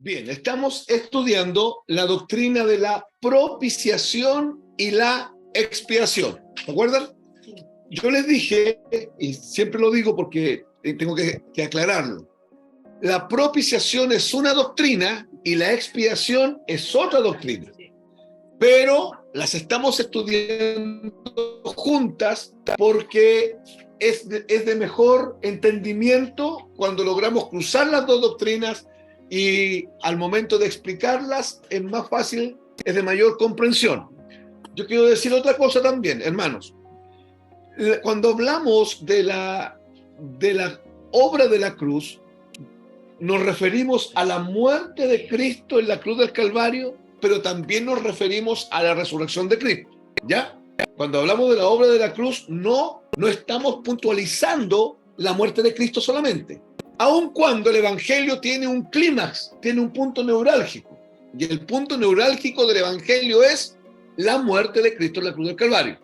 Bien, estamos estudiando la doctrina de la propiciación y la expiación. ¿Se acuerdan? Yo les dije, y siempre lo digo porque tengo que aclararlo, la propiciación es una doctrina y la expiación es otra doctrina. Pero las estamos estudiando juntas porque es de mejor entendimiento cuando logramos cruzar las dos doctrinas, y al momento de explicarlas es más fácil, es de mayor comprensión. Yo quiero decir otra cosa también, hermanos. Cuando hablamos de la obra de la cruz, nos referimos a la muerte de Cristo en la cruz del Calvario, pero también nos referimos a la resurrección de Cristo, ¿ya? Cuando hablamos de la obra de la cruz, no estamos puntualizando la muerte de Cristo solamente, aun cuando el Evangelio tiene un clímax, tiene un punto neurálgico, y el punto neurálgico del Evangelio es la muerte de Cristo en la cruz del Calvario.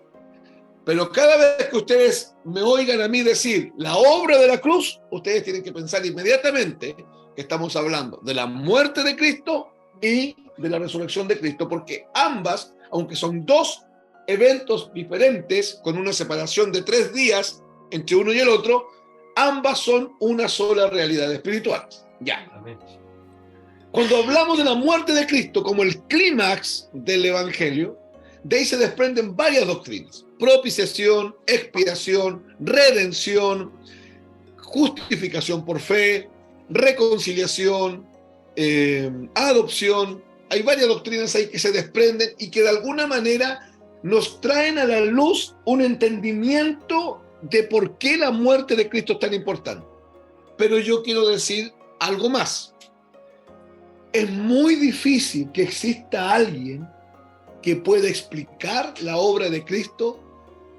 Pero cada vez que ustedes me oigan a mí decir la obra de la cruz, ustedes tienen que pensar inmediatamente que estamos hablando de la muerte de Cristo y de la resurrección de Cristo, porque ambas, aunque son dos eventos diferentes, con una separación de 3 días entre uno y el otro, ambas son una sola realidad espiritual. Ya. Amén. Cuando hablamos de la muerte de Cristo como el clímax del Evangelio, de ahí se desprenden varias doctrinas: propiciación, expiación, redención, justificación por fe, reconciliación, adopción. Hay varias doctrinas ahí que se desprenden y que de alguna manera nos traen a la luz un entendimiento de por qué la muerte de Cristo es tan importante. Pero yo quiero decir algo más. Es muy difícil que exista alguien que pueda explicar la obra de Cristo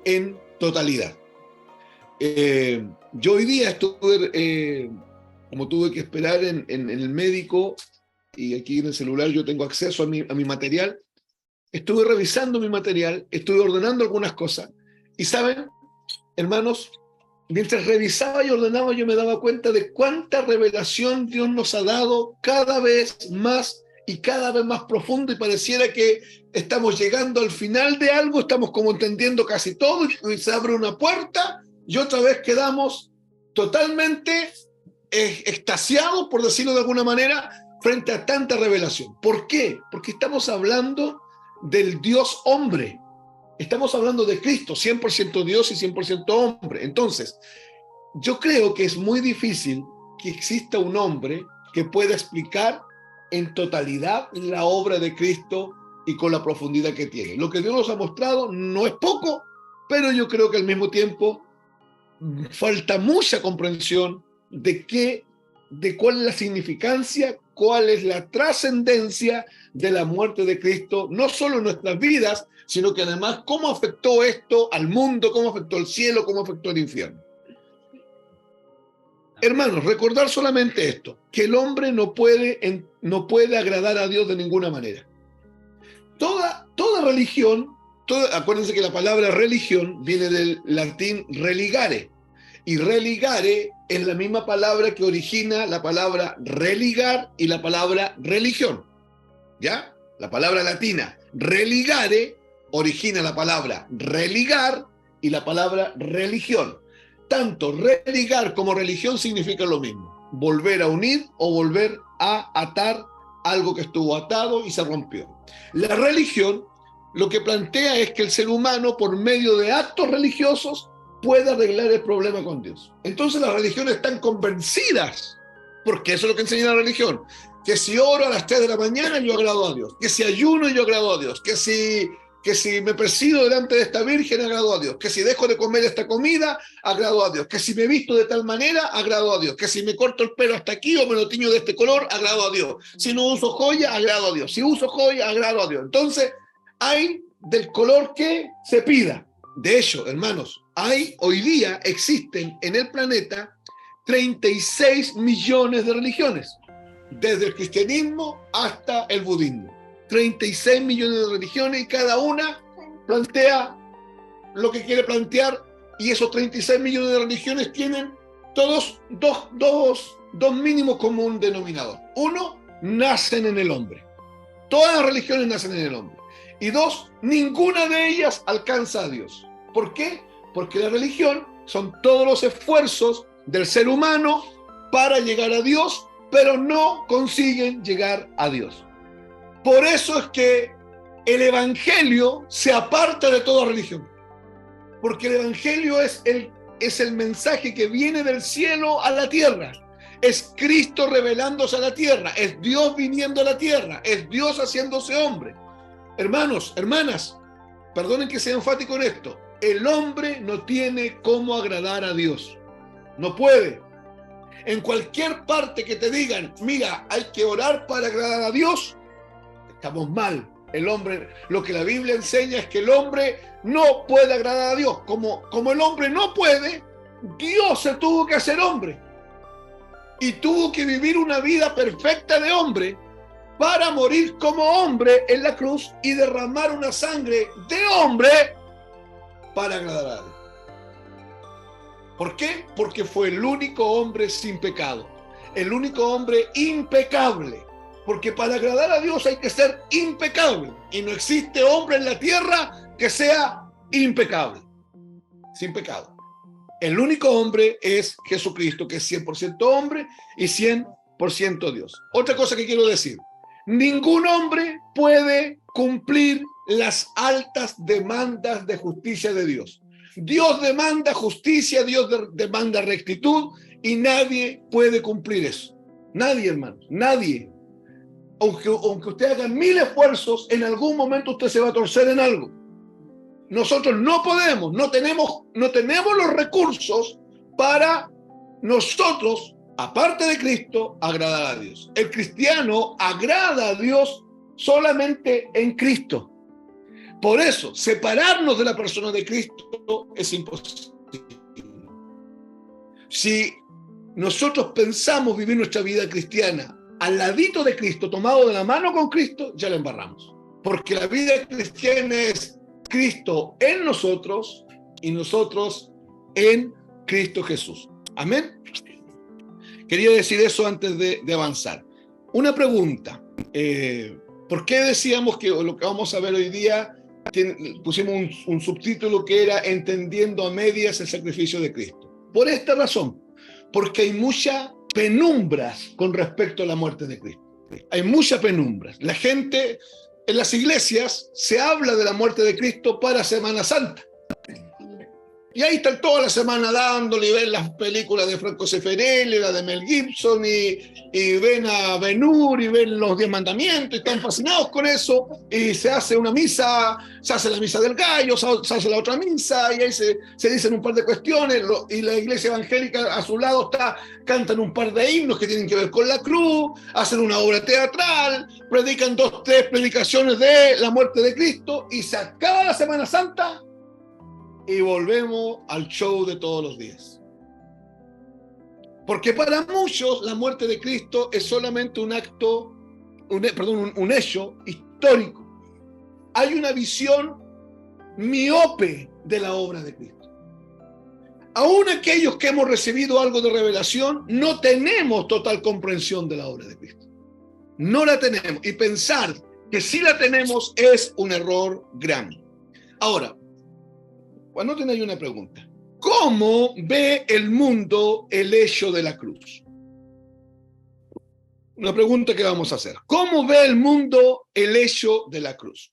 en totalidad. Yo hoy día estuve, como tuve que esperar en el médico, y aquí en el celular yo tengo acceso a mi material, estuve revisando mi material, estuve ordenando algunas cosas, y ¿saben, hermanos? Mientras revisaba y ordenaba, yo me daba cuenta de cuánta revelación Dios nos ha dado cada vez más y cada vez más profundo, y pareciera que estamos llegando al final de algo, estamos como entendiendo casi todo, y se abre una puerta y otra vez quedamos totalmente extasiados, por decirlo de alguna manera, frente a tanta revelación. ¿Por qué? Porque estamos hablando del Dios hombre. Estamos hablando de Cristo, 100% Dios y 100% hombre. Entonces, yo creo que es muy difícil que exista un hombre que pueda explicar en totalidad la obra de Cristo y con la profundidad que tiene. Lo que Dios nos ha mostrado no es poco, pero yo creo que al mismo tiempo falta mucha comprensión de cuál es la significancia, cuál es la trascendencia de la muerte de Cristo, no solo en nuestras vidas, sino que además cómo afectó esto al mundo, cómo afectó el cielo, cómo afectó el infierno. Hermanos, recordar solamente esto, que el hombre no puede agradar a Dios de ninguna manera. Toda religión, acuérdense que la palabra religión viene del latín religare, y religare es la misma palabra que origina la palabra religar y la palabra religión, ¿ya? La palabra latina religare origina la palabra religar y la palabra religión. Tanto religar como religión significan lo mismo: volver a unir o volver a atar algo que estuvo atado y se rompió. La religión lo que plantea es que el ser humano, por medio de actos religiosos, puede arreglar el problema con Dios. Entonces las religiones están convencidas, porque eso es lo que enseña la religión, que si oro a las 3 de la mañana yo agrado a Dios, que si ayuno yo agrado a Dios, que si me presino delante de esta virgen agrado a Dios, que si dejo de comer esta comida agrado a Dios, que si me visto de tal manera agrado a Dios, que si me corto el pelo hasta aquí o me lo tiño de este color agrado a Dios, si no uso joya agrado a Dios, si uso joya agrado a Dios. Entonces hay del color que se pida. De hecho, hermanos, hoy día existen en el planeta 36 millones de religiones, desde el cristianismo hasta el budismo. 36 millones de religiones, y cada una plantea lo que quiere plantear, y esos 36 millones de religiones tienen todos dos mínimos común denominador. Uno, nacen en el hombre. Todas las religiones nacen en el hombre. Y dos, ninguna de ellas alcanza a Dios. ¿Por qué? Porque la religión son todos los esfuerzos del ser humano para llegar a Dios, pero no consiguen llegar a Dios. Por eso es que el evangelio se aparta de toda religión. Porque el evangelio es el mensaje que viene del cielo a la tierra. Es Cristo revelándose a la tierra, es Dios viniendo a la tierra, es Dios haciéndose hombre. Hermanos, hermanas, perdonen que sea enfático en esto, el hombre no tiene cómo agradar a Dios, no puede. En cualquier parte que te digan, mira, hay que orar para agradar a Dios, estamos mal. El hombre, lo que la Biblia enseña es que el hombre no puede agradar a Dios. Como el hombre no puede, Dios se tuvo que hacer hombre. Y tuvo que vivir una vida perfecta de hombre para morir como hombre en la cruz y derramar una sangre de hombre para agradar a Dios. ¿Por qué? Porque fue el único hombre sin pecado, el único hombre impecable. Porque para agradar a Dios hay que ser impecable. Y no existe hombre en la tierra que sea impecable, sin pecado. El único hombre es Jesucristo, que es 100% hombre y 100% Dios. Otra cosa que quiero decir. Ningún hombre puede cumplir las altas demandas de justicia de Dios. Dios demanda justicia, Dios demanda rectitud y nadie puede cumplir eso. Nadie, hermano, nadie. Aunque usted haga 1000 esfuerzos, en algún momento usted se va a torcer en algo. Nosotros no podemos, no tenemos los recursos para nosotros, aparte de Cristo, agradar a Dios. El cristiano agrada a Dios solamente en Cristo. Por eso, separarnos de la persona de Cristo es imposible. Si nosotros pensamos vivir nuestra vida cristiana al ladito de Cristo, tomado de la mano con Cristo, ya la embarramos. Porque la vida cristiana es Cristo en nosotros y nosotros en Cristo Jesús. Amén. Quería decir eso antes de avanzar. Una pregunta. ¿Por qué decíamos que lo que vamos a ver hoy día, pusimos un subtítulo que era Entendiendo a medias el sacrificio de Cristo? Por esta razón. Porque hay muchas penumbras con respecto a la muerte de Cristo. Hay muchas penumbras. La gente en las iglesias se habla de la muerte de Cristo para Semana Santa. Y ahí están toda la semana dándole y ven las películas de Franco Zeffirelli, la de Mel Gibson, y ven a Ben-Hur y ven los 10 mandamientos, y están fascinados con eso, y se hace una misa, se hace la misa del gallo, se hace la otra misa, y ahí se dicen un par de cuestiones, y la iglesia evangélica a su lado cantan un par de himnos que tienen que ver con la cruz, hacen una obra teatral, predican 2, 3 predicaciones de la muerte de Cristo, y se acaba la Semana Santa, y volvemos al show de todos los días. Porque para muchos la muerte de Cristo es solamente un hecho histórico. Hay una visión miope de la obra de Cristo. Aún aquellos que hemos recibido algo de revelación, no tenemos total comprensión de la obra de Cristo. No la tenemos. Y pensar que sí la tenemos es un error grande. Ahora, anoten ahí una pregunta. ¿Cómo ve el mundo el hecho de la cruz? Una pregunta que vamos a hacer. ¿Cómo ve el mundo el hecho de la cruz?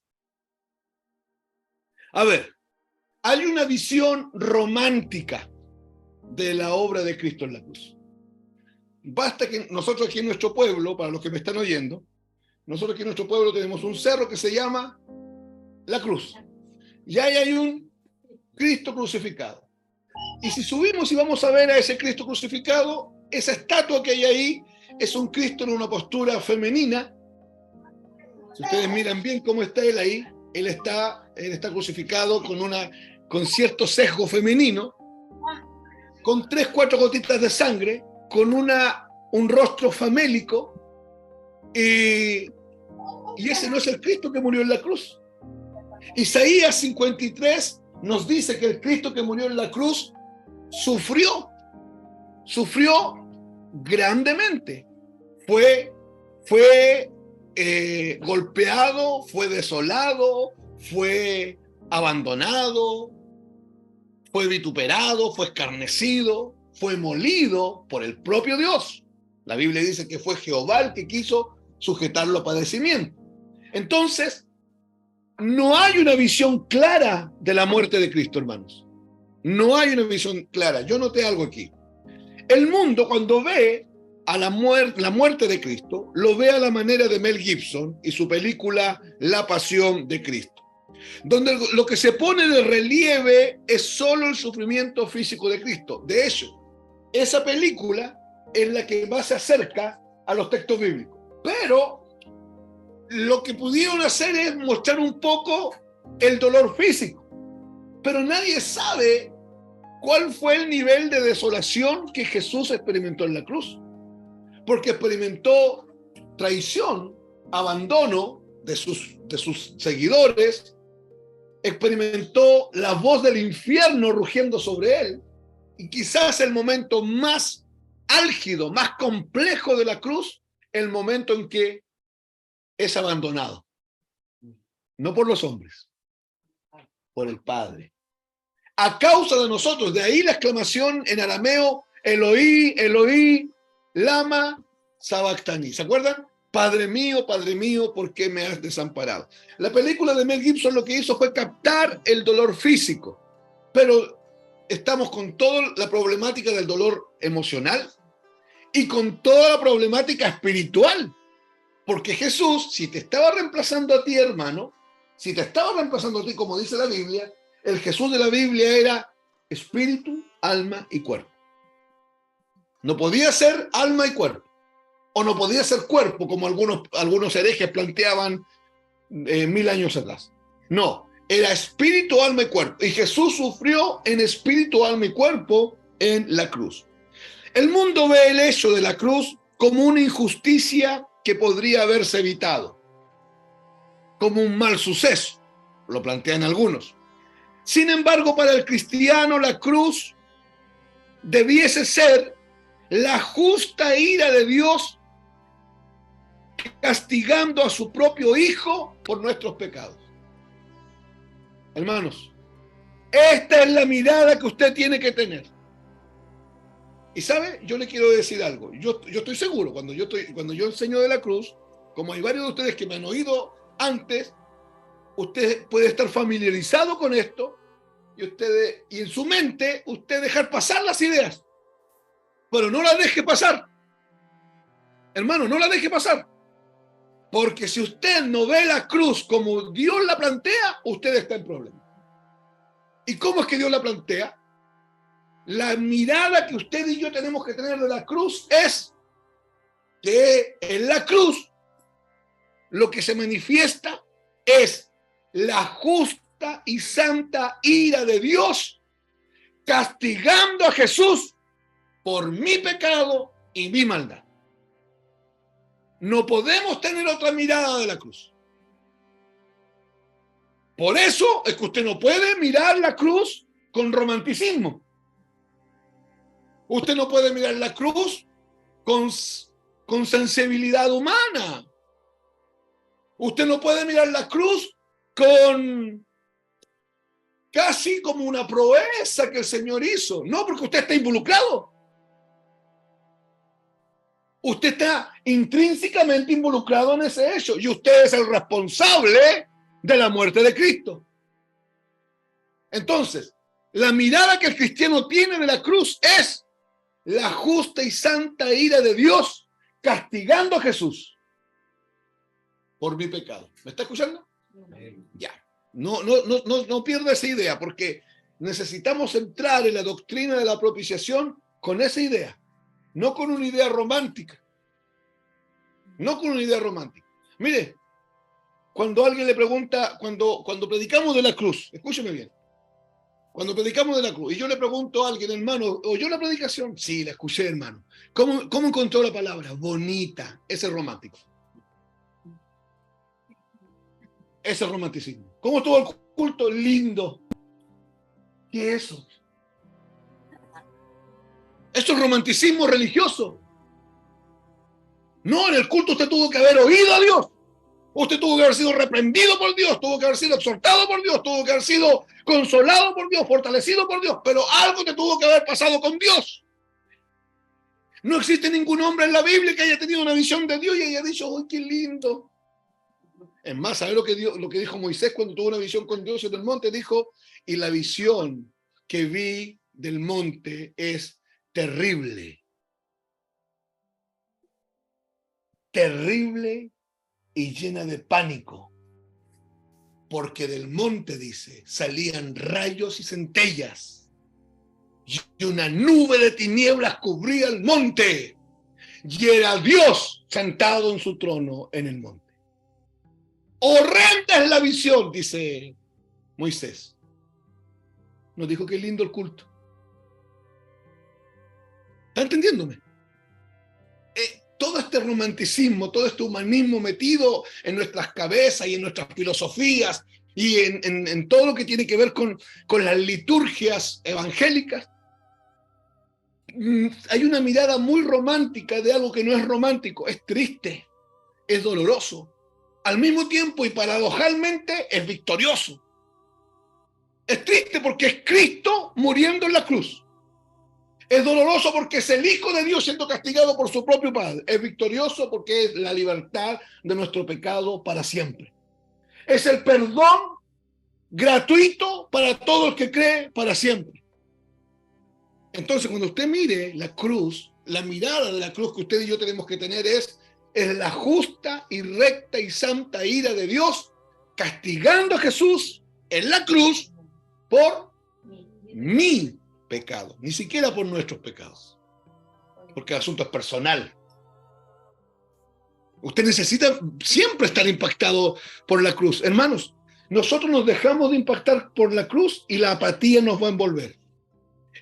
A ver, hay una visión romántica de la obra de Cristo en la cruz. Basta que nosotros aquí en nuestro pueblo, para los que me están oyendo, nosotros aquí en nuestro pueblo tenemos un cerro que se llama La Cruz. Y ahí hay un Cristo crucificado. Y si subimos y vamos a ver a ese Cristo crucificado, esa estatua que hay ahí es un Cristo en una postura femenina. Si ustedes miran bien cómo está él ahí, él está crucificado con cierto sesgo femenino, con 3, 4 gotitas de sangre, con un rostro famélico, y ese no es el Cristo que murió en la cruz. Isaías 53 nos dice que el Cristo que murió en la cruz sufrió grandemente, fue fue golpeado, fue desolado, fue abandonado, fue vituperado, fue escarnecido, fue molido por el propio Dios. La Biblia dice que fue Jehová el que quiso sujetarlo a padecimiento. Entonces, no hay una visión clara de la muerte de Cristo, hermanos. No hay una visión clara. Yo noté algo aquí. El mundo, cuando ve a la muerte de Cristo, lo ve a la manera de Mel Gibson y su película La Pasión de Cristo, donde lo que se pone de relieve es solo el sufrimiento físico de Cristo. De hecho, esa película es la que más se acerca a los textos bíblicos. Pero lo que pudieron hacer es mostrar un poco el dolor físico. Pero nadie sabe cuál fue el nivel de desolación que Jesús experimentó en la cruz. Porque experimentó traición, abandono de sus seguidores, experimentó la voz del infierno rugiendo sobre él, y quizás el momento más álgido, más complejo de la cruz, el momento en que es abandonado, no por los hombres, por el Padre, a causa de nosotros. De ahí la exclamación en arameo, Eloí, Eloí, lama sabactani. ¿Se acuerdan? Padre mío, ¿por qué me has desamparado? La película de Mel Gibson lo que hizo fue captar el dolor físico, pero estamos con toda la problemática del dolor emocional y con toda la problemática espiritual. Porque Jesús, si te estaba reemplazando a ti, hermano, si te estaba reemplazando a ti, como dice la Biblia, el Jesús de la Biblia era espíritu, alma y cuerpo. No podía ser alma y cuerpo. O no podía ser cuerpo, como algunos herejes planteaban 1000 años atrás. No, era espíritu, alma y cuerpo. Y Jesús sufrió en espíritu, alma y cuerpo en la cruz. El mundo ve el hecho de la cruz como una injusticia que podría haberse evitado, como un mal suceso, lo plantean algunos. Sin embargo, para el cristiano, la cruz debiese ser la justa ira de Dios castigando a su propio Hijo por nuestros pecados. Hermanos, esta es la mirada que usted tiene que tener. Y sabe, yo le quiero decir algo. Yo estoy seguro, cuando yo enseño de la cruz, como hay varios de ustedes que me han oído antes, usted puede estar familiarizado con esto y en su mente usted dejar pasar las ideas, pero no las deje pasar. Hermano, no la deje pasar. Porque si usted no ve la cruz como Dios la plantea, usted está en problema. ¿Y cómo es que Dios la plantea? La mirada que usted y yo tenemos que tener de la cruz es que en la cruz lo que se manifiesta es la justa y santa ira de Dios castigando a Jesús por mi pecado y mi maldad. No podemos tener otra mirada de la cruz. Por eso es que usted no puede mirar la cruz con romanticismo. Usted no puede mirar la cruz con sensibilidad humana. Usted no puede mirar la cruz con casi como una proeza que el Señor hizo. No, porque usted está involucrado. Usted está intrínsecamente involucrado en ese hecho y usted es el responsable de la muerte de Cristo. Entonces, la mirada que el cristiano tiene de la cruz es la justa y santa ira de Dios castigando a Jesús por mi pecado. ¿Me está escuchando? Ya. No pierda esa idea, porque necesitamos entrar en la doctrina de la propiciación con esa idea, no con una idea romántica. No con una idea romántica. Mire, cuando alguien le pregunta, cuando predicamos de la cruz, escúcheme bien, cuando predicamos de la cruz, y yo le pregunto a alguien, hermano, ¿oyó la predicación? Sí, la escuché, hermano. ¿Cómo encontró la palabra? Bonita. Ese es romántico. Ese es romanticismo. ¿Cómo estuvo el culto? Lindo. ¿Qué es eso? Eso es romanticismo religioso. No, en el culto usted tuvo que haber oído a Dios. Usted tuvo que haber sido reprendido por Dios, tuvo que haber sido exhortado por Dios, tuvo que haber sido consolado por Dios, fortalecido por Dios, pero algo te tuvo que haber pasado con Dios. No existe ningún hombre en la Biblia que haya tenido una visión de Dios y haya dicho, ¡ay, qué lindo! Es más, ¿sabe lo que dijo Moisés cuando tuvo una visión con Dios en el monte? Dijo, y la visión que vi del monte es terrible. Terrible y llena de pánico. Porque del monte, dice, salían rayos y centellas. Y una nube de tinieblas cubría el monte. Y era Dios sentado en su trono en el monte. Horrenda es la visión, dice Moisés. Nos dijo que lindo el culto. ¿Está entendiéndome? Todo este romanticismo, todo este humanismo metido en nuestras cabezas y en nuestras filosofías y en todo lo que tiene que ver con las liturgias evangélicas, hay una mirada muy romántica de algo que no es romántico, es triste, es doloroso, al mismo tiempo y paradojalmente es victorioso. Es triste porque es Cristo muriendo en la cruz. Es doloroso porque es el Hijo de Dios siendo castigado por su propio Padre. Es victorioso porque es la libertad de nuestro pecado para siempre. Es el perdón gratuito para todo el que cree para siempre. Entonces, cuando usted mire la cruz, la mirada de la cruz que usted y yo tenemos que tener es la justa y recta y santa ira de Dios castigando a Jesús en la cruz por mi pecado, ni siquiera por nuestros pecados, porque el asunto es personal. Usted necesita siempre estar impactado por la cruz. Hermanos, nosotros nos dejamos de impactar por la cruz y la apatía nos va a envolver,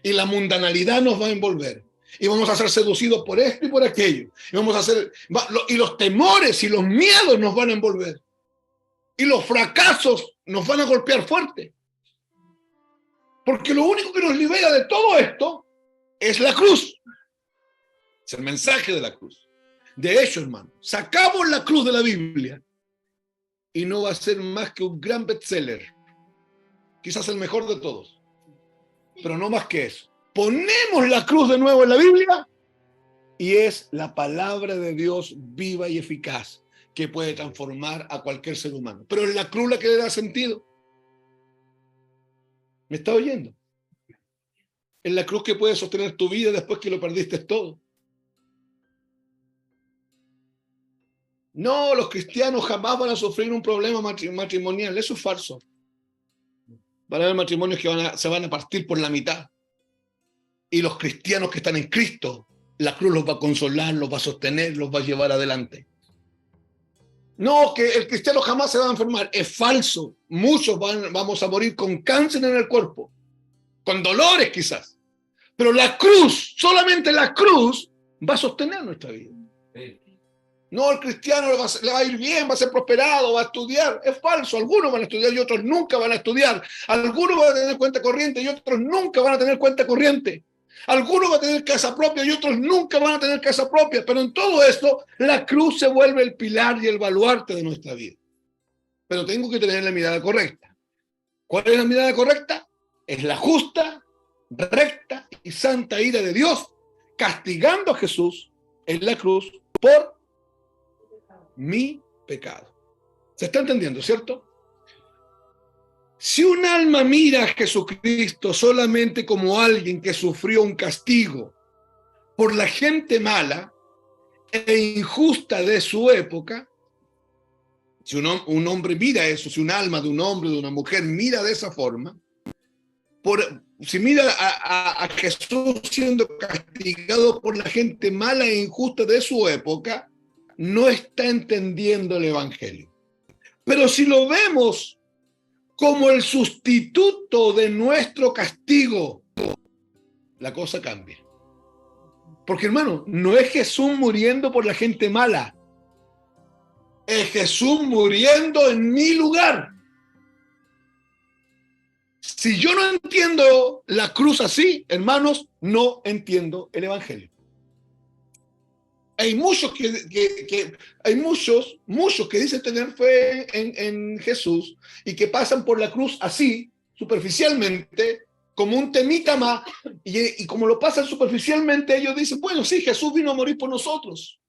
y la mundanalidad nos va a envolver, y vamos a ser seducidos por esto y por aquello, y los temores y los miedos nos van a envolver, y los fracasos nos van a golpear fuerte. Porque lo único que nos libera de todo esto es la cruz. Es el mensaje de la cruz. De hecho, hermano, sacamos la cruz de la Biblia y no va a ser más que un gran bestseller. Quizás el mejor de todos. Pero no más que eso. Ponemos la cruz de nuevo en la Biblia y es la palabra de Dios viva y eficaz que puede transformar a cualquier ser humano. Pero es la cruz la que le da sentido. ¿Me está oyendo? Es la cruz que puede sostener tu vida después que lo perdiste todo. No, los cristianos jamás van a sufrir un problema matrimonial. Eso es falso. Van a haber matrimonios que se van a partir por la mitad. Y los cristianos que están en Cristo, la cruz los va a consolar, los va a sostener, los va a llevar adelante. No, que el cristiano jamás se va a enfermar. Es falso. Muchos vamos a morir con cáncer en el cuerpo. Con dolores quizás. Pero la cruz, solamente la cruz, va a sostener nuestra vida. No, el cristiano le va a ir bien, va a ser prosperado, va a estudiar. Es falso. Algunos van a estudiar y otros nunca van a estudiar. Algunos van a tener cuenta corriente y otros nunca van a tener cuenta corriente. Algunos van a tener casa propia y otros nunca van a tener casa propia. Pero en todo esto, la cruz se vuelve el pilar y el baluarte de nuestra vida. Pero tengo que tener la mirada correcta. ¿Cuál es la mirada correcta? Es la justa, recta y santa ira de Dios castigando a Jesús en la cruz por mi pecado. ¿Se está entendiendo, cierto? Si un alma mira a Jesucristo solamente como alguien que sufrió un castigo por la gente mala e injusta de su época, si un hombre mira eso, si un alma de un hombre o de una mujer mira de esa forma, si mira a Jesús siendo castigado por la gente mala e injusta de su época, no está entendiendo el Evangelio. Pero si lo vemos como el sustituto de nuestro castigo, la cosa cambia. Porque, hermano, no es Jesús muriendo por la gente mala, es Jesús muriendo en mi lugar. Si yo no entiendo la cruz así, hermanos, no entiendo el Evangelio. Hay muchos muchos que dicen tener fe en Jesús y que pasan por la cruz así, superficialmente, como un temita más, y como lo pasan superficialmente, ellos dicen, bueno, sí, Jesús vino a morir por nosotros.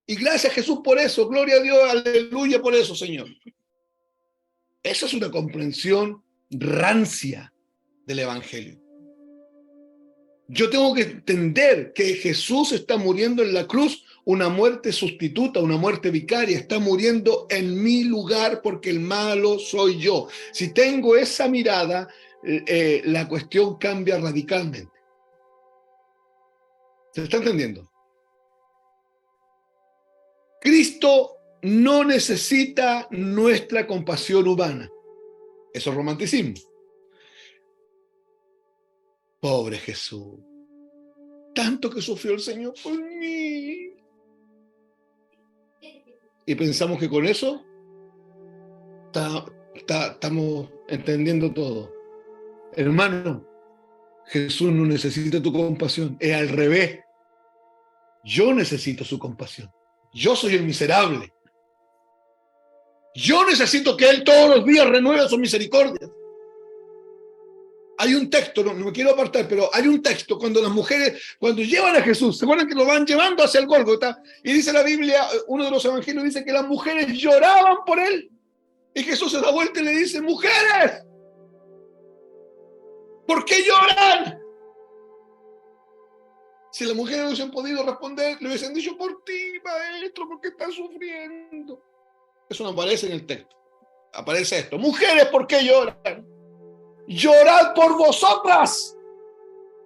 Y gracias a Jesús por eso, gloria a Dios, aleluya por eso, Señor. Esa es una comprensión rancia del Evangelio. Yo tengo que entender que Jesús está muriendo en la cruz, una muerte sustituta, una muerte vicaria, está muriendo en mi lugar porque el malo soy yo. Si tengo esa mirada, la cuestión cambia radicalmente. ¿Se está entendiendo? Cristo no necesita nuestra compasión humana. Eso es romanticismo. Pobre Jesús. Tanto que sufrió el Señor por mí. Y pensamos que con eso estamos entendiendo todo. Hermano, Jesús no necesita tu compasión. Es al revés. Yo necesito su compasión. Yo soy el miserable. Yo necesito que Él todos los días renueve su misericordia. Hay un texto, no me quiero apartar, pero hay un texto cuando las mujeres, cuando llevan a Jesús, ¿se acuerdan que lo van llevando hacia el Gólgota? Y dice la Biblia, uno de los evangelios dice que las mujeres lloraban por Él. Y Jesús se da vuelta y le dice, mujeres, ¿por qué lloran? Si las mujeres no hubiesen podido responder, le hubiesen dicho, por ti, maestro, porque estás sufriendo. Eso no aparece en el texto. Aparece esto, mujeres, ¿por qué lloran? Llorad por vosotras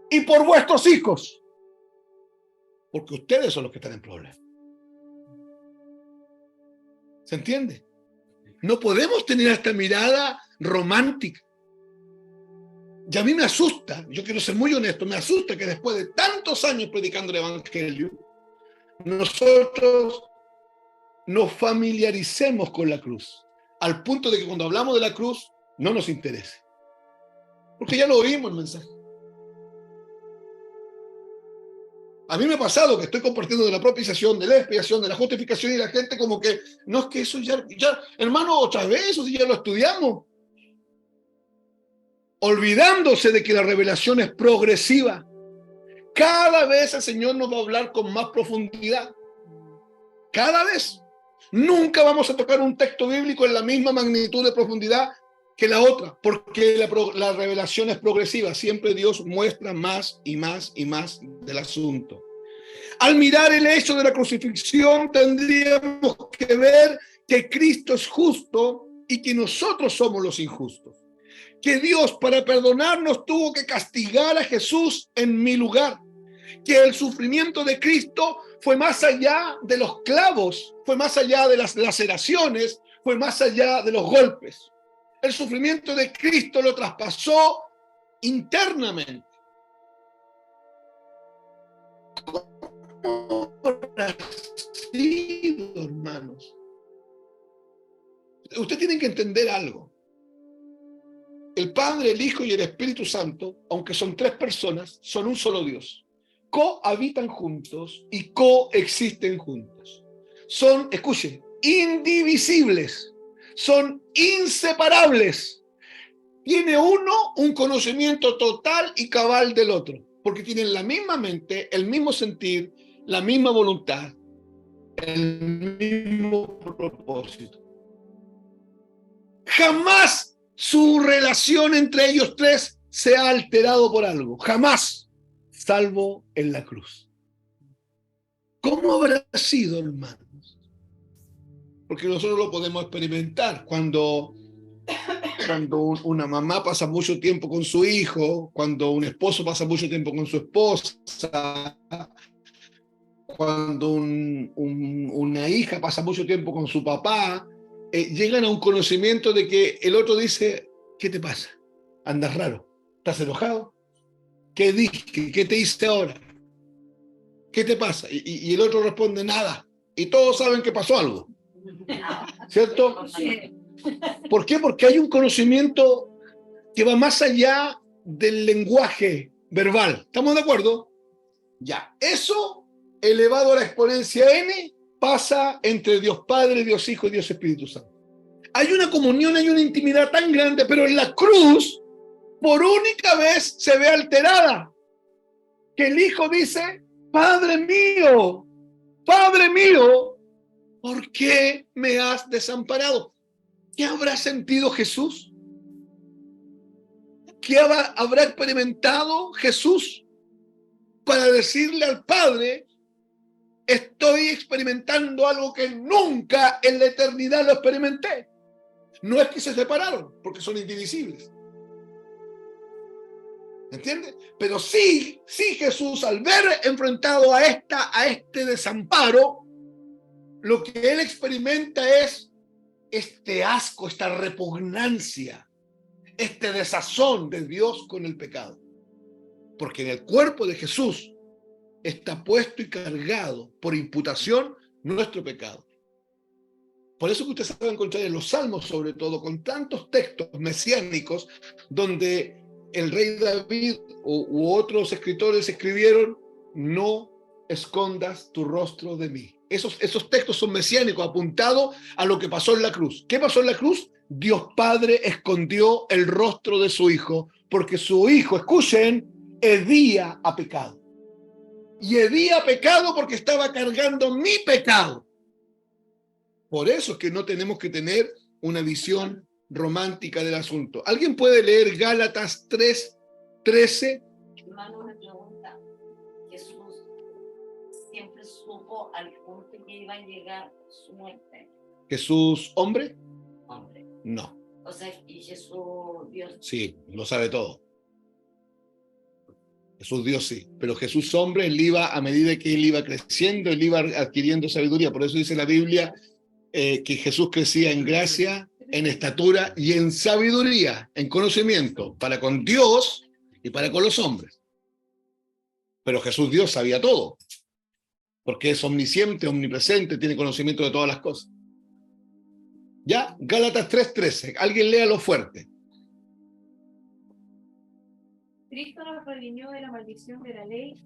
y por vuestros hijos, porque ustedes son los que están en problemas. ¿Se entiende? No podemos tener esta mirada romántica. Y a mí me asusta, yo quiero ser muy honesto, me asusta que después de tantos años predicando el Evangelio, nosotros nos familiaricemos con la cruz, al punto de que cuando hablamos de la cruz no nos interese. Porque ya lo oímos el mensaje. A mí me ha pasado que estoy compartiendo de la propiciación, de la expiación, de la justificación y la gente como que, no es que eso ya hermano, otra vez, eso sí ya lo estudiamos. Olvidándose de que la revelación es progresiva. Cada vez el Señor nos va a hablar con más profundidad. Cada vez. Nunca vamos a tocar un texto bíblico en la misma magnitud de profundidad que la otra, porque la revelación es progresiva. Siempre Dios muestra más y más y más del asunto. Al mirar el hecho de la crucifixión, tendríamos que ver que Cristo es justo y que nosotros somos los injustos. Que Dios, para perdonarnos, tuvo que castigar a Jesús en mi lugar. Que el sufrimiento de Cristo fue más allá de los clavos, fue más allá de las laceraciones, fue más allá de los golpes. El sufrimiento de Cristo lo traspasó internamente. ¿Cómo habrá sido, hermanos? Ustedes tienen que entender algo. El Padre, el Hijo y el Espíritu Santo, aunque son tres personas, son un solo Dios. Cohabitan juntos y coexisten juntos. Son, escuchen, indivisibles. Son inseparables. Tiene uno un conocimiento total y cabal del otro, porque tienen la misma mente, el mismo sentir, la misma voluntad, el mismo propósito. Jamás su relación entre ellos tres se ha alterado por algo. Jamás, salvo en la cruz. ¿Cómo habrá sido, hermanos? Porque nosotros lo podemos experimentar cuando una mamá pasa mucho tiempo con su hijo, cuando un esposo pasa mucho tiempo con su esposa, cuando una hija pasa mucho tiempo con su papá, llegan a un conocimiento de que el otro dice, ¿qué te pasa? ¿Andas raro? ¿Estás enojado? ¿Qué dije? ¿Qué te hice ahora? ¿Qué te pasa? Y el otro responde, nada. Y todos saben que pasó algo. ¿Cierto? ¿Por qué? Porque hay un conocimiento que va más allá del lenguaje verbal. ¿Estamos de acuerdo? Ya. Eso elevado a la exponencia n, pasa entre Dios Padre, Dios Hijo y Dios Espíritu Santo. Hay una comunión, hay una intimidad tan grande, pero en la cruz, por única vez, se ve alterada. Que el Hijo dice, Padre mío, ¿por qué me has desamparado? ¿Qué habrá sentido Jesús? ¿Qué habrá experimentado Jesús para decirle al Padre, estoy experimentando algo que nunca en la eternidad lo experimenté? No es que se separaron, porque son indivisibles. ¿Entiendes? Pero sí Jesús, al ver enfrentado a este desamparo, lo que él experimenta es este asco, esta repugnancia, este desazón de Dios con el pecado. Porque en el cuerpo de Jesús está puesto y cargado por imputación nuestro pecado. Por eso que ustedes saben encontrar en los Salmos, sobre todo, con tantos textos mesiánicos, donde el rey David u otros escritores escribieron, no escondas tu rostro de mí. Esos textos son mesiánicos, apuntados a lo que pasó en la cruz. ¿Qué pasó en la cruz? Dios Padre escondió el rostro de su Hijo, porque su Hijo, escuchen, hedía a pecado. Y hedía a pecado porque estaba cargando mi pecado. Por eso es que no tenemos que tener una visión romántica del asunto. ¿Alguien puede leer Gálatas 3:13? Hermano, me pregunta, Jesús siempre supo al punto que iba a llegar su muerte. ¿Jesús hombre? Hombre. No. O sea, y Jesús Dios. Sí, lo sabe todo. Jesús Dios sí, pero Jesús hombre, él iba, a medida que él iba creciendo, él iba adquiriendo sabiduría. Por eso dice la Biblia que Jesús crecía en gracia, en estatura y en sabiduría, en conocimiento, para con Dios y para con los hombres. Pero Jesús Dios sabía todo, porque es omnisciente, omnipresente, tiene conocimiento de todas las cosas. ¿Ya? Gálatas 3:13. Alguien léalo fuerte. Cristo nos redimió de la maldición de la ley,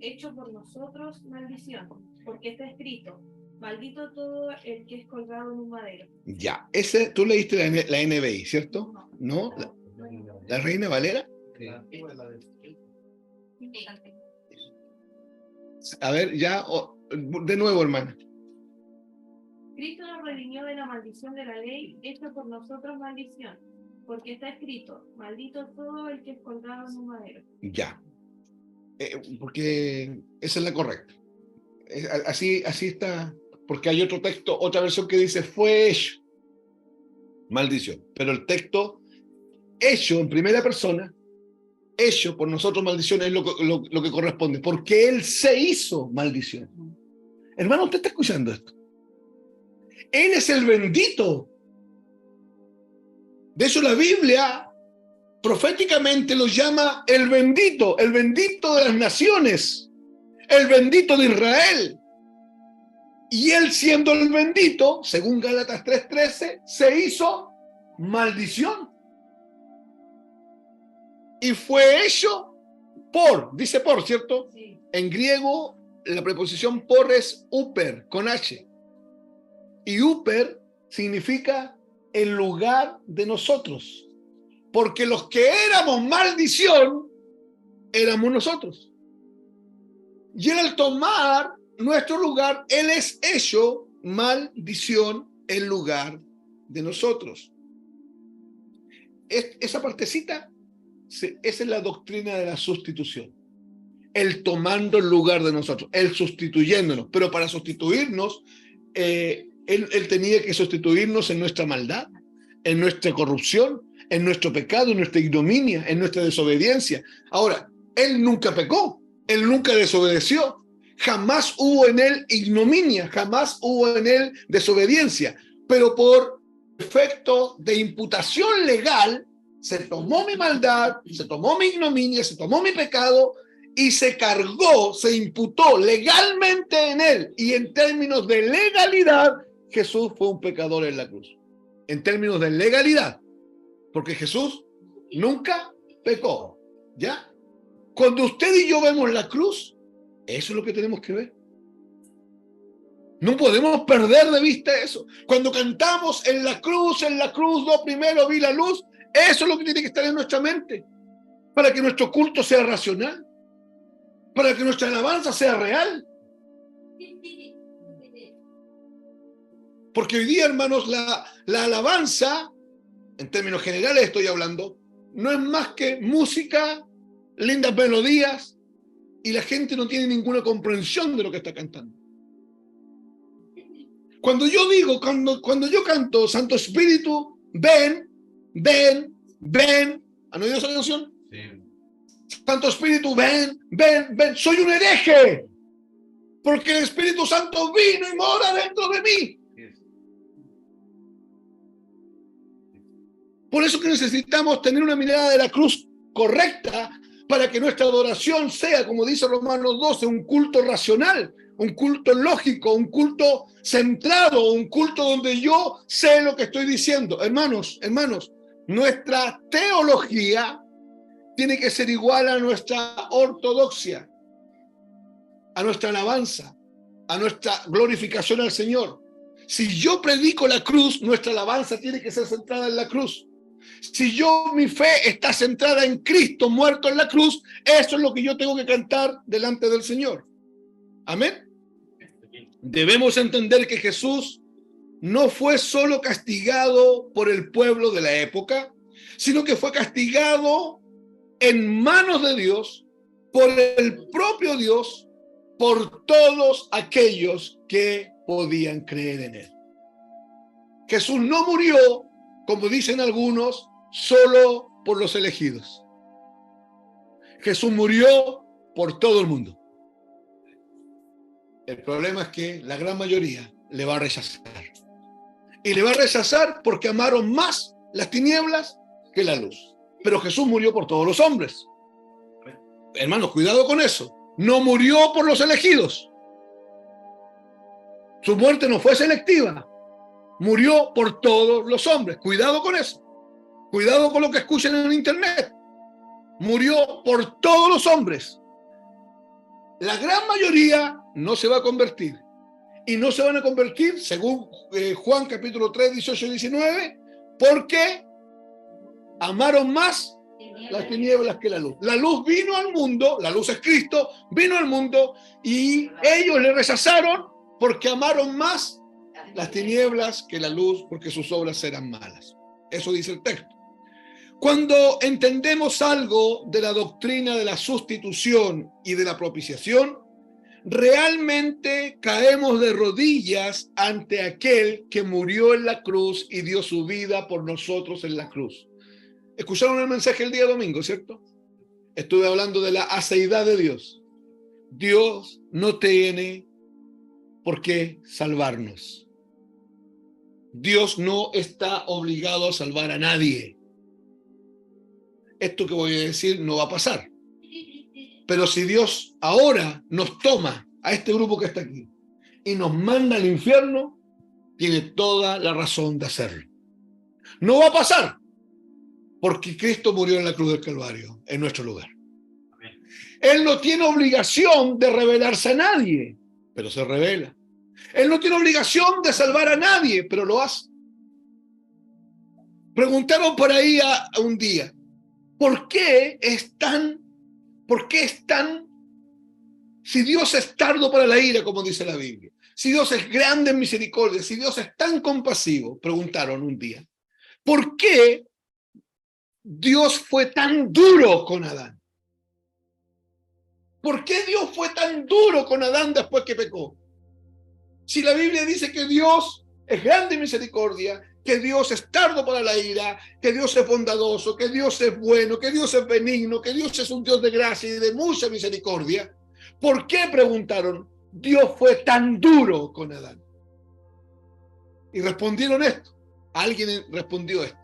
hecho por nosotros maldición, porque está escrito, maldito todo el que es colgado en un madero. Ya, tú leíste la NBI, ¿cierto? ¿No? ¿La Reina Valera? A ver, ya, de nuevo, hermana. Cristo nos redimió de la maldición de la ley, hecho por nosotros maldición, porque está escrito, maldito todo el que es colgado en un madero. Ya, porque esa es la correcta. Así está, porque hay otro texto, otra versión que dice, fue hecho maldición, pero el texto hecho en primera persona, hecho por nosotros maldición, es lo que corresponde, porque él se hizo maldición. Hermano, ¿usted está escuchando esto? Él es el bendito. De eso la Biblia proféticamente lo llama el bendito de las naciones, el bendito de Israel. Y él, siendo el bendito, según Gálatas 3:13, se hizo maldición. Y fue hecho dice por, ¿cierto? Sí. En griego, la preposición por es uper, con H. Y uper significa en lugar de nosotros. Porque los que éramos maldición, éramos nosotros. Y él, al tomar nuestro lugar, él es hecho maldición en lugar de nosotros. Esa partecita, esa es la doctrina de la sustitución. Él tomando el lugar de nosotros, él sustituyéndonos. Pero para sustituirnos, él tenía que sustituirnos en nuestra maldad, en nuestra corrupción, en nuestro pecado, en nuestra ignominia, en nuestra desobediencia. Ahora, él nunca pecó, él nunca desobedeció. Jamás hubo en él ignominia, jamás hubo en él desobediencia. Pero por efecto de imputación legal, se tomó mi maldad, se tomó mi ignominia, se tomó mi pecado y se cargó, se imputó legalmente en él. Y en términos de legalidad, Jesús fue un pecador en la cruz. En términos de legalidad. Porque Jesús nunca pecó. ¿Ya? Cuando usted y yo vemos la cruz, eso es lo que tenemos que ver. No podemos perder de vista eso. Cuando cantamos en la cruz, lo primero vi la luz, eso es lo que tiene que estar en nuestra mente, para que nuestro culto sea racional, para que nuestra alabanza sea real. Porque hoy día, hermanos, la alabanza, en términos generales estoy hablando, no es más que música, lindas melodías, y la gente no tiene ninguna comprensión de lo que está cantando. Cuando yo digo, cuando yo canto, Santo Espíritu, ven, ven, ven, ¿han oído esa canción? Sí. Santo Espíritu, ven, ven, ven, soy un hereje, porque el Espíritu Santo vino y mora dentro de mí. Por eso que necesitamos tener una mirada de la cruz correcta para que nuestra adoración sea, como dice Romanos 12, un culto racional, un culto lógico, un culto centrado, un culto donde yo sé lo que estoy diciendo. Hermanos, nuestra teología tiene que ser igual a nuestra ortodoxia, a nuestra alabanza, a nuestra glorificación al Señor. Si yo predico la cruz, nuestra alabanza tiene que ser centrada en la cruz. Si mi fe está centrada en Cristo muerto en la cruz, eso es lo que yo tengo que cantar delante del Señor. Amén. Debemos entender que Jesús no fue solo castigado por el pueblo de la época, sino que fue castigado en manos de Dios, por el propio Dios, por todos aquellos que podían creer en él. Jesús no murió, como dicen algunos, solo por los elegidos. Jesús murió por todo el mundo. El problema es que la gran mayoría le va a rechazar. Y le va a rechazar porque amaron más las tinieblas que la luz. Pero Jesús murió por todos los hombres. Hermanos, cuidado con eso. No murió por los elegidos. Su muerte no fue selectiva. Murió por todos los hombres. Cuidado con eso. Cuidado con lo que escuchen en internet. Murió por todos los hombres. La gran mayoría no se va a convertir. Y no se van a convertir, según Juan capítulo 3, 18 y 19, porque amaron más las tinieblas que la luz. La luz vino al mundo, la luz es Cristo, vino al mundo y ellos le rechazaron porque amaron más las tinieblas que la luz, porque sus obras eran malas. Eso dice el texto. Cuando entendemos algo de la doctrina de la sustitución y de la propiciación, realmente caemos de rodillas ante aquel que murió en la cruz y dio su vida por nosotros en la cruz. Escucharon el mensaje el día domingo, ¿cierto? Estuve hablando de la aceidad de Dios. Dios no tiene por qué salvarnos. Dios no está obligado a salvar a nadie. Esto que voy a decir no va a pasar. Pero si Dios ahora nos toma a este grupo que está aquí y nos manda al infierno, tiene toda la razón de hacerlo. No va a pasar, porque Cristo murió en la cruz del Calvario, en nuestro lugar. Él no tiene obligación de revelarse a nadie, pero se revela. Él no tiene obligación de salvar a nadie, pero lo hace. Preguntaron por ahí un día, ¿por qué es tan, si Dios es tardo para la ira, como dice la Biblia, si Dios es grande en misericordia, si Dios es tan compasivo? Preguntaron un día, ¿por qué Dios fue tan duro con Adán? ¿Por qué Dios fue tan duro con Adán después que pecó? Si la Biblia dice que Dios es grande en misericordia, que Dios es tardo para la ira, que Dios es bondadoso, que Dios es bueno, que Dios es benigno, que Dios es un Dios de gracia y de mucha misericordia, ¿por qué, preguntaron, Dios fue tan duro con Adán? Y respondieron esto. Alguien respondió esto.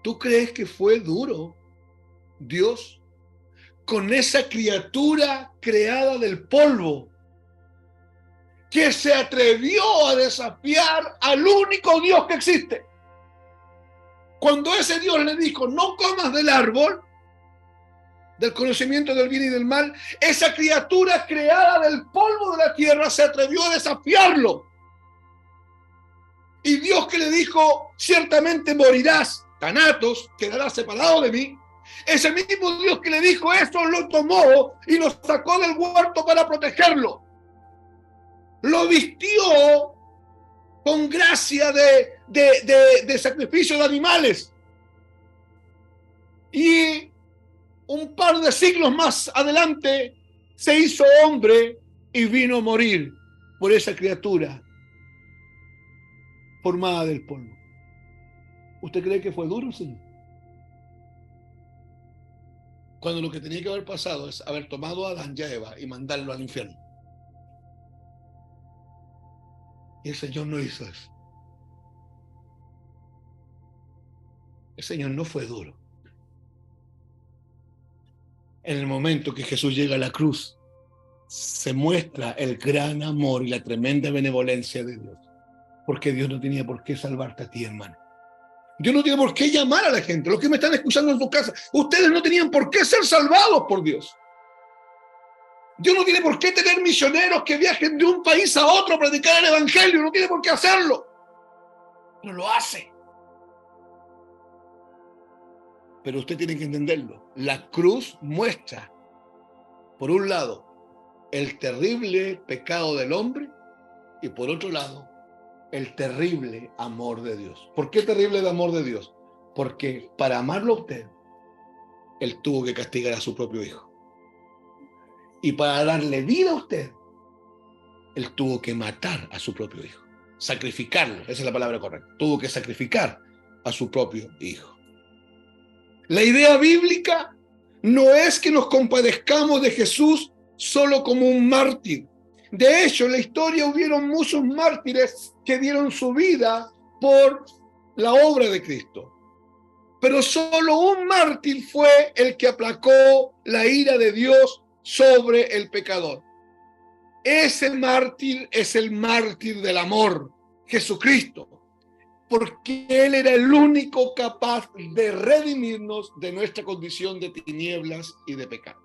¿Tú crees que fue duro Dios con esa criatura creada del polvo, que se atrevió a desafiar al único Dios que existe? Cuando ese Dios le dijo, no comas del árbol, del conocimiento del bien y del mal, esa criatura creada del polvo de la tierra se atrevió a desafiarlo. Y Dios, que le dijo, ciertamente morirás, Thanatos, quedarás separado de mí. Ese mismo Dios que le dijo eso lo tomó y lo sacó del huerto para protegerlo. Lo vistió con gracia de sacrificio de animales. Y un par de siglos más adelante se hizo hombre y vino a morir por esa criatura formada del polvo. ¿Usted cree que fue duro, Señor? Cuando lo que tenía que haber pasado es haber tomado a Adán y a Eva y mandarlo al infierno. Y el Señor no hizo eso. El Señor no fue duro. En el momento que Jesús llega a la cruz, se muestra el gran amor y la tremenda benevolencia de Dios. Porque Dios no tenía por qué salvarte a ti, hermano. Dios no tiene por qué llamar a la gente. Los que me están escuchando en su casa, ustedes no tenían por qué ser salvados por Dios. Dios no tiene por qué tener misioneros que viajen de un país a otro a predicar el evangelio. No tiene por qué hacerlo. No lo hace. Pero usted tiene que entenderlo. La cruz muestra, por un lado, el terrible pecado del hombre y por otro lado, el terrible amor de Dios. ¿Por qué terrible el amor de Dios? Porque para amarlo a usted, Él tuvo que castigar a su propio hijo. Y para darle vida a usted, Él tuvo que matar a su propio hijo. Sacrificarlo, esa es la palabra correcta. Tuvo que sacrificar a su propio hijo. La idea bíblica no es que nos compadezcamos de Jesús solo como un mártir. De hecho, en la historia hubieron muchos mártires que dieron su vida por la obra de Cristo. Pero solo un mártir fue el que aplacó la ira de Dios sobre el pecador. Ese mártir es el mártir del amor, Jesucristo, porque Él era el único capaz de redimirnos de nuestra condición de tinieblas y de pecado.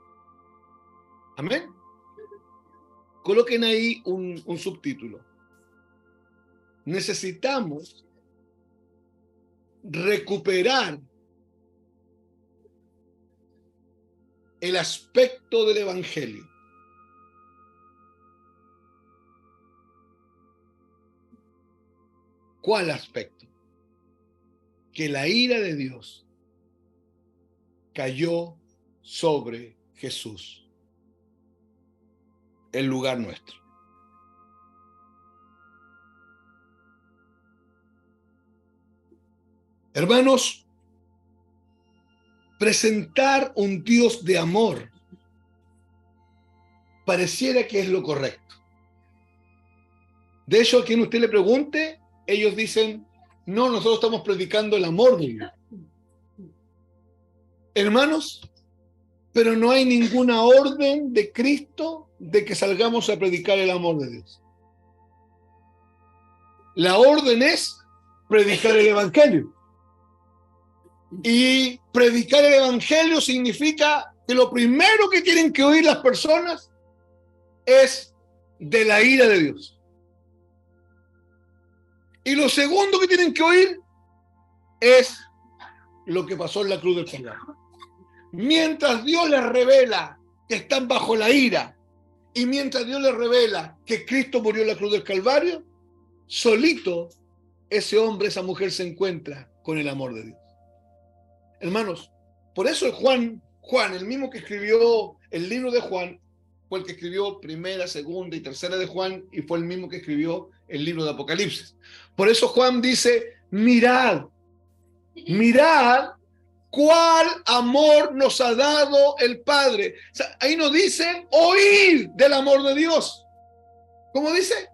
Amén. Coloquen ahí un subtítulo. Necesitamos recuperar el aspecto del evangelio. ¿Cuál aspecto? Que la ira de Dios cayó sobre Jesús, el lugar nuestro. Hermanos, presentar un Dios de amor pareciera que es lo correcto. De hecho, a quien usted le pregunte, ellos dicen, no, nosotros estamos predicando el amor de Dios. Hermanos, pero no hay ninguna orden de Cristo de que salgamos a predicar el amor de Dios. La orden es predicar el evangelio. Y predicar el evangelio significa que lo primero que tienen que oír las personas es de la ira de Dios. Y lo segundo que tienen que oír es lo que pasó en la cruz del Calvario. Mientras Dios les revela que están bajo la ira y mientras Dios les revela que Cristo murió en la cruz del Calvario, solito ese hombre, esa mujer se encuentra con el amor de Dios. Hermanos, por eso Juan, el mismo que escribió el libro de Juan, fue el que escribió primera, segunda y tercera de Juan y fue el mismo que escribió el libro de Apocalipsis. Por eso Juan dice, mirad cuál amor nos ha dado el Padre. O sea, ahí no dice oír del amor de Dios. ¿Cómo dice?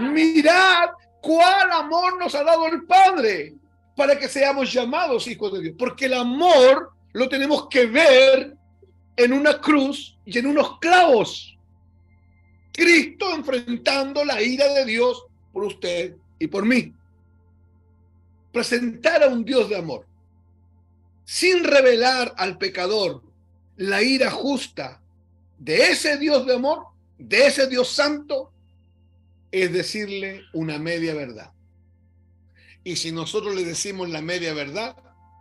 Mirad cuál amor nos ha dado el Padre para que seamos llamados hijos de Dios. Porque el amor lo tenemos que ver en una cruz y en unos clavos. Cristo enfrentando la ira de Dios por usted y por mí. Presentar a un Dios de amor sin revelar al pecador la ira justa de ese Dios de amor, de ese Dios santo, es decirle una media verdad. Y si nosotros le decimos la media verdad,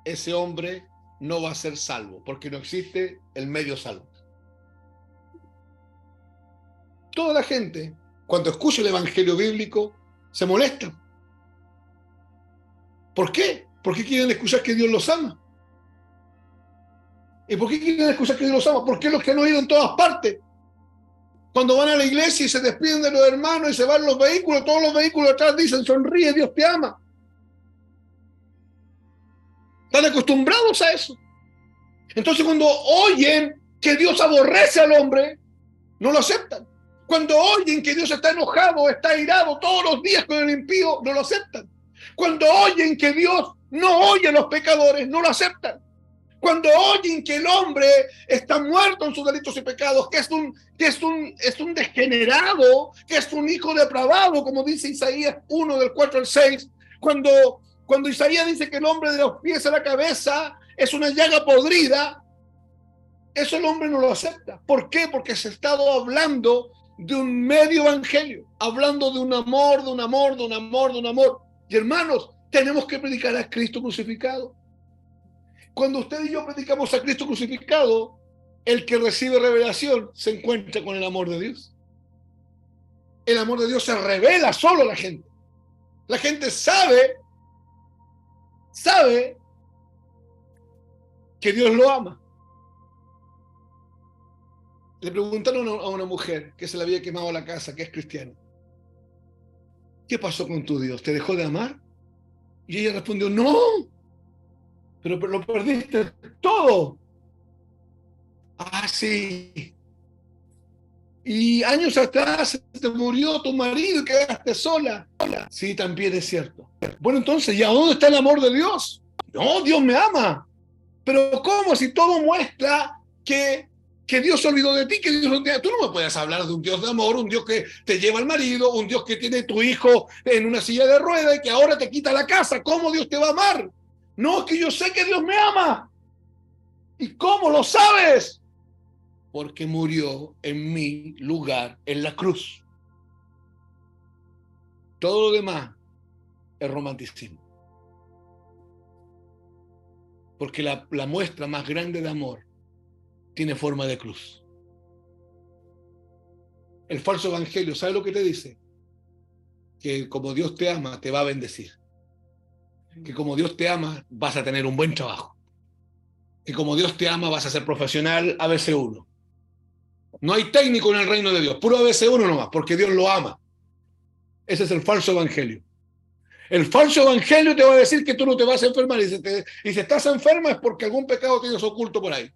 ese hombre no va a ser salvo, porque no existe el medio salvo. Toda la gente, cuando escucha el evangelio bíblico, se molesta. ¿Por qué? Porque quieren escuchar que Dios los ama. ¿Y por qué quieren escuchar que Dios los ama? Porque los que han oído en todas partes. Cuando van a la iglesia y se despiden de los hermanos y se van los vehículos, todos los vehículos atrás dicen, sonríe, Dios te ama. Están acostumbrados a eso. Entonces cuando oyen que Dios aborrece al hombre, no lo aceptan. Cuando oyen que Dios está enojado, está airado todos los días con el impío, no lo aceptan. Cuando oyen que Dios no oye a los pecadores, no lo aceptan. Cuando oyen que el hombre está muerto en sus delitos y pecados, que es un degenerado, que es un hijo depravado, como dice Isaías 1, del 4 al 6, cuando Isaías dice que el hombre de los pies a la cabeza es una llaga podrida, eso el hombre no lo acepta. ¿Por qué? Porque se ha estado hablando de un medio evangelio, hablando de un amor, de un amor, de un amor, de un amor. Y hermanos, tenemos que predicar a Cristo crucificado. Cuando usted y yo predicamos a Cristo crucificado, el que recibe revelación se encuentra con el amor de Dios. El amor de Dios se revela solo a la gente. La gente sabe que Dios lo ama. Le preguntaron a una mujer que se le había quemado la casa, que es cristiana: ¿qué pasó con tu Dios? ¿Te dejó de amar? Y ella respondió: no, pero lo perdiste todo. Ah, sí. Y años atrás te murió tu marido y quedaste sola. Sí, también es cierto. Bueno, entonces, ¿y a dónde está el amor de Dios? No, Dios me ama. Pero ¿cómo? Si todo muestra que Dios se olvidó de ti, que Dios no te... Tú no me puedes hablar de un Dios de amor, un Dios que te lleva al marido, un Dios que tiene tu hijo en una silla de ruedas y que ahora te quita la casa. ¿Cómo Dios te va a amar? No, es que yo sé que Dios me ama. ¿Y cómo lo sabes? Porque murió en mi lugar en la cruz. Todo lo demás es romanticismo. Porque la muestra más grande de amor tiene forma de cruz. El falso evangelio, ¿sabe lo que te dice? Que como Dios te ama, te va a bendecir. Que como Dios te ama, vas a tener un buen trabajo. Que como Dios te ama, vas a ser profesional ABC1. No hay técnico en el reino de Dios, puro ABC1 nomás, porque Dios lo ama. Ese es el falso evangelio. El falso evangelio te va a decir que tú no te vas a enfermar, y si estás enferma es porque algún pecado tienes oculto por ahí.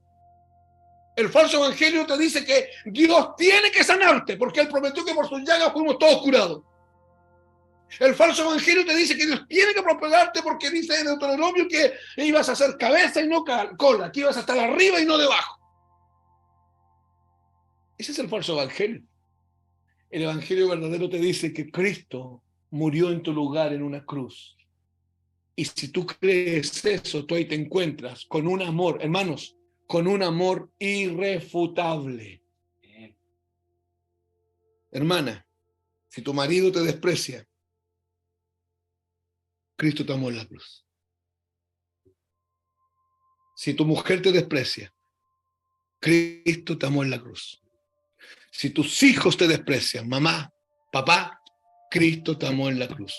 El falso evangelio te dice que Dios tiene que sanarte, porque Él prometió que por sus llagas fuimos todos curados. El falso evangelio te dice que Dios tiene que prosperarte, porque dice en Deuteronomio que ibas a ser cabeza y no cola, que ibas a estar arriba y no debajo. Ese es el falso evangelio. El evangelio verdadero te dice que Cristo murió en tu lugar en una cruz. Y si tú crees eso, tú ahí te encuentras con un amor, hermanos, con un amor irrefutable. Hermana, si tu marido te desprecia, Cristo te amó en la cruz. Si tu mujer te desprecia, Cristo te amó en la cruz. Si tus hijos te desprecian, mamá, papá, Cristo te amó en la cruz.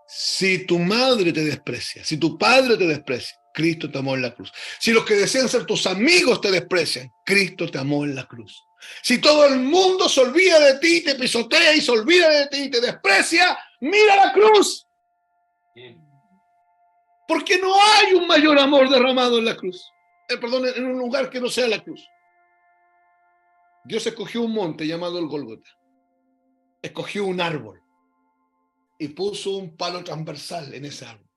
Si tu madre te desprecia, si tu padre te desprecia, Cristo te amó en la cruz. Si los que desean ser tus amigos te desprecian, Cristo te amó en la cruz. Si todo el mundo se olvida de ti, te pisotea y se olvida de ti y te desprecia, mira la cruz. Porque no hay un mayor amor derramado en la cruz. En un lugar que no sea la cruz. Dios escogió un monte llamado el Gólgota. Escogió un árbol y puso un palo transversal en ese árbol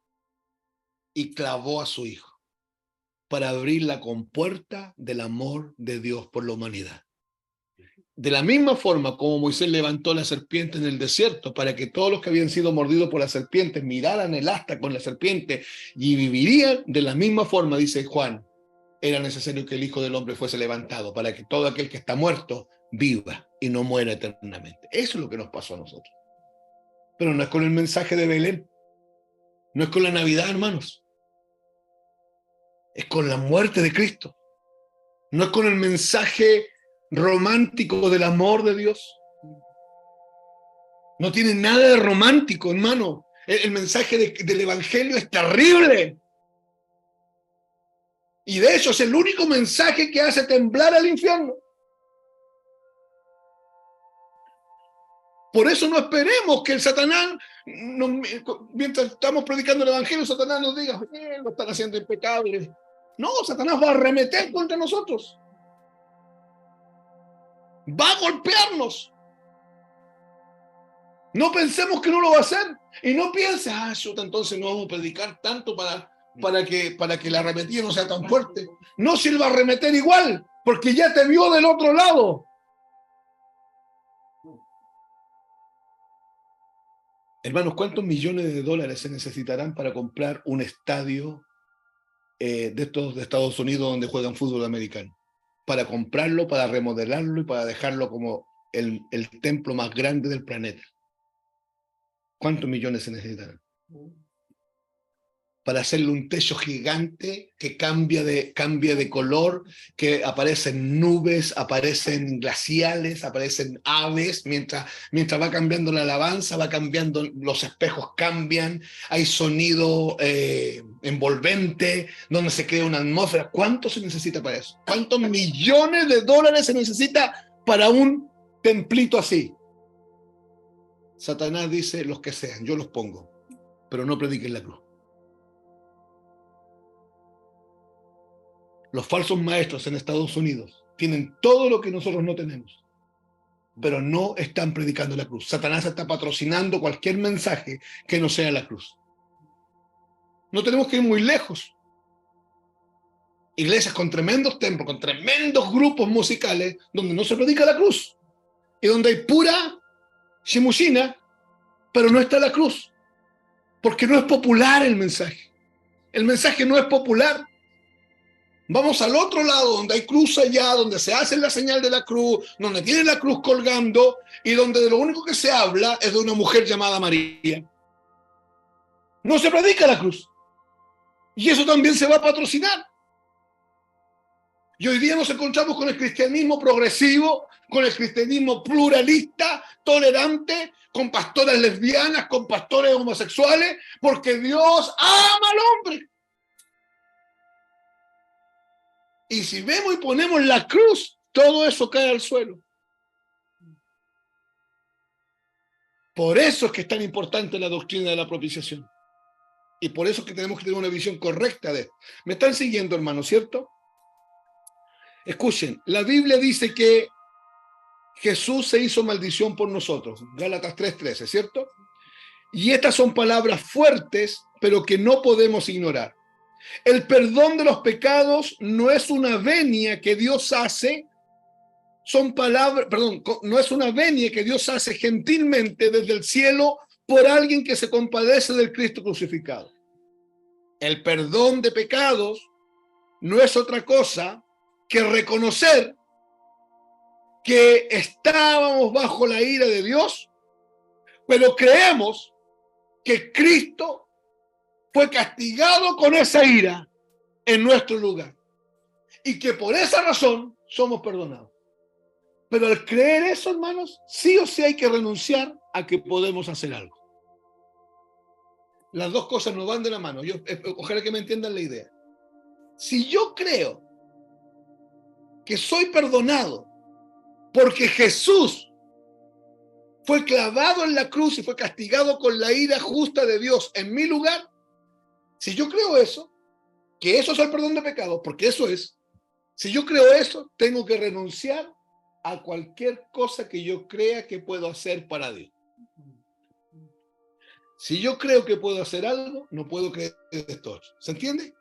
y clavó a su hijo para abrir la compuerta del amor de Dios por la humanidad. De la misma forma como Moisés levantó la serpiente en el desierto para que todos los que habían sido mordidos por la serpiente miraran el asta con la serpiente y vivirían, de la misma forma, dice Juan, era necesario que el Hijo del Hombre fuese levantado para que todo aquel que está muerto viva y no muera eternamente. Eso es lo que nos pasó a nosotros. Pero no es con el mensaje de Belén, no es con la Navidad, hermanos. Es con la muerte de Cristo. No es con el mensaje romántico del amor de Dios. No tiene nada de romántico, hermano. El mensaje del Evangelio es terrible. Y de hecho es el único mensaje que hace temblar al infierno. Por eso no esperemos que el Satanás, mientras estamos predicando el Evangelio, Satanás nos diga, lo están haciendo impecable. No, Satanás va a arremeter contra nosotros. Va a golpearnos. No pensemos que no lo va a hacer. Y no pienses, chuta, entonces no vamos a predicar tanto para que la arremetida no sea tan fuerte. No, si él va a arremeter igual, porque ya te vio del otro lado. Hermanos, ¿cuántos millones de dólares se necesitarán para comprar un estadio de estos de Estados Unidos donde juegan fútbol americano? Para comprarlo, para remodelarlo y para dejarlo como el templo más grande del planeta. ¿Cuántos millones se necesitarán? Para hacerle un techo gigante que cambia de color, que aparecen nubes, aparecen glaciales, aparecen aves, mientras va cambiando la alabanza, va cambiando, los espejos cambian, hay sonido envolvente, donde se crea una atmósfera. ¿Cuánto se necesita para eso? ¿Cuántos millones de dólares se necesita para un templito así? Satanás dice, los que sean, yo los pongo, pero no prediquen la cruz. Los falsos maestros en Estados Unidos tienen todo lo que nosotros no tenemos, pero no están predicando la cruz. Satanás está patrocinando cualquier mensaje que no sea la cruz. No tenemos que ir muy lejos. Iglesias con tremendos templos, con tremendos grupos musicales, donde no se predica la cruz, y donde hay pura shimushina, pero no está la cruz, porque no es popular el mensaje. El mensaje no es popular. Vamos al otro lado, donde hay cruz allá, donde se hace la señal de la cruz, donde tiene la cruz colgando y donde de lo único que se habla es de una mujer llamada María. No se predica la cruz. Y eso también se va a patrocinar. Y hoy día nos encontramos con el cristianismo progresivo, con el cristianismo pluralista, tolerante, con pastoras lesbianas, con pastores homosexuales, porque Dios ama al hombre. Y si vemos y ponemos la cruz, todo eso cae al suelo. Por eso es que es tan importante la doctrina de la propiciación. Y por eso es que tenemos que tener una visión correcta de esto. ¿Me están siguiendo, hermanos, cierto? Escuchen, la Biblia dice que Jesús se hizo maldición por nosotros. Gálatas 3:13, ¿cierto? Y estas son palabras fuertes, pero que no podemos ignorar. El perdón de los pecados no es una venia que Dios hace, no es una venia que Dios hace gentilmente desde el cielo por alguien que se compadece del Cristo crucificado. El perdón de pecados no es otra cosa que reconocer que estábamos bajo la ira de Dios, pero creemos que Cristo fue castigado con esa ira en nuestro lugar y que por esa razón somos perdonados. Pero al creer eso, hermanos, sí o sí hay que renunciar a que podemos hacer algo. Las dos cosas no van de la mano. Ojalá que me entiendan la idea. Si yo creo que soy perdonado porque Jesús fue clavado en la cruz y fue castigado con la ira justa de Dios en mi lugar, si yo creo eso, que eso es el perdón de pecados, porque eso es, si yo creo eso, tengo que renunciar a cualquier cosa que yo crea que puedo hacer para Dios. Si yo creo que puedo hacer algo, no puedo creer esto. ¿Se entiende?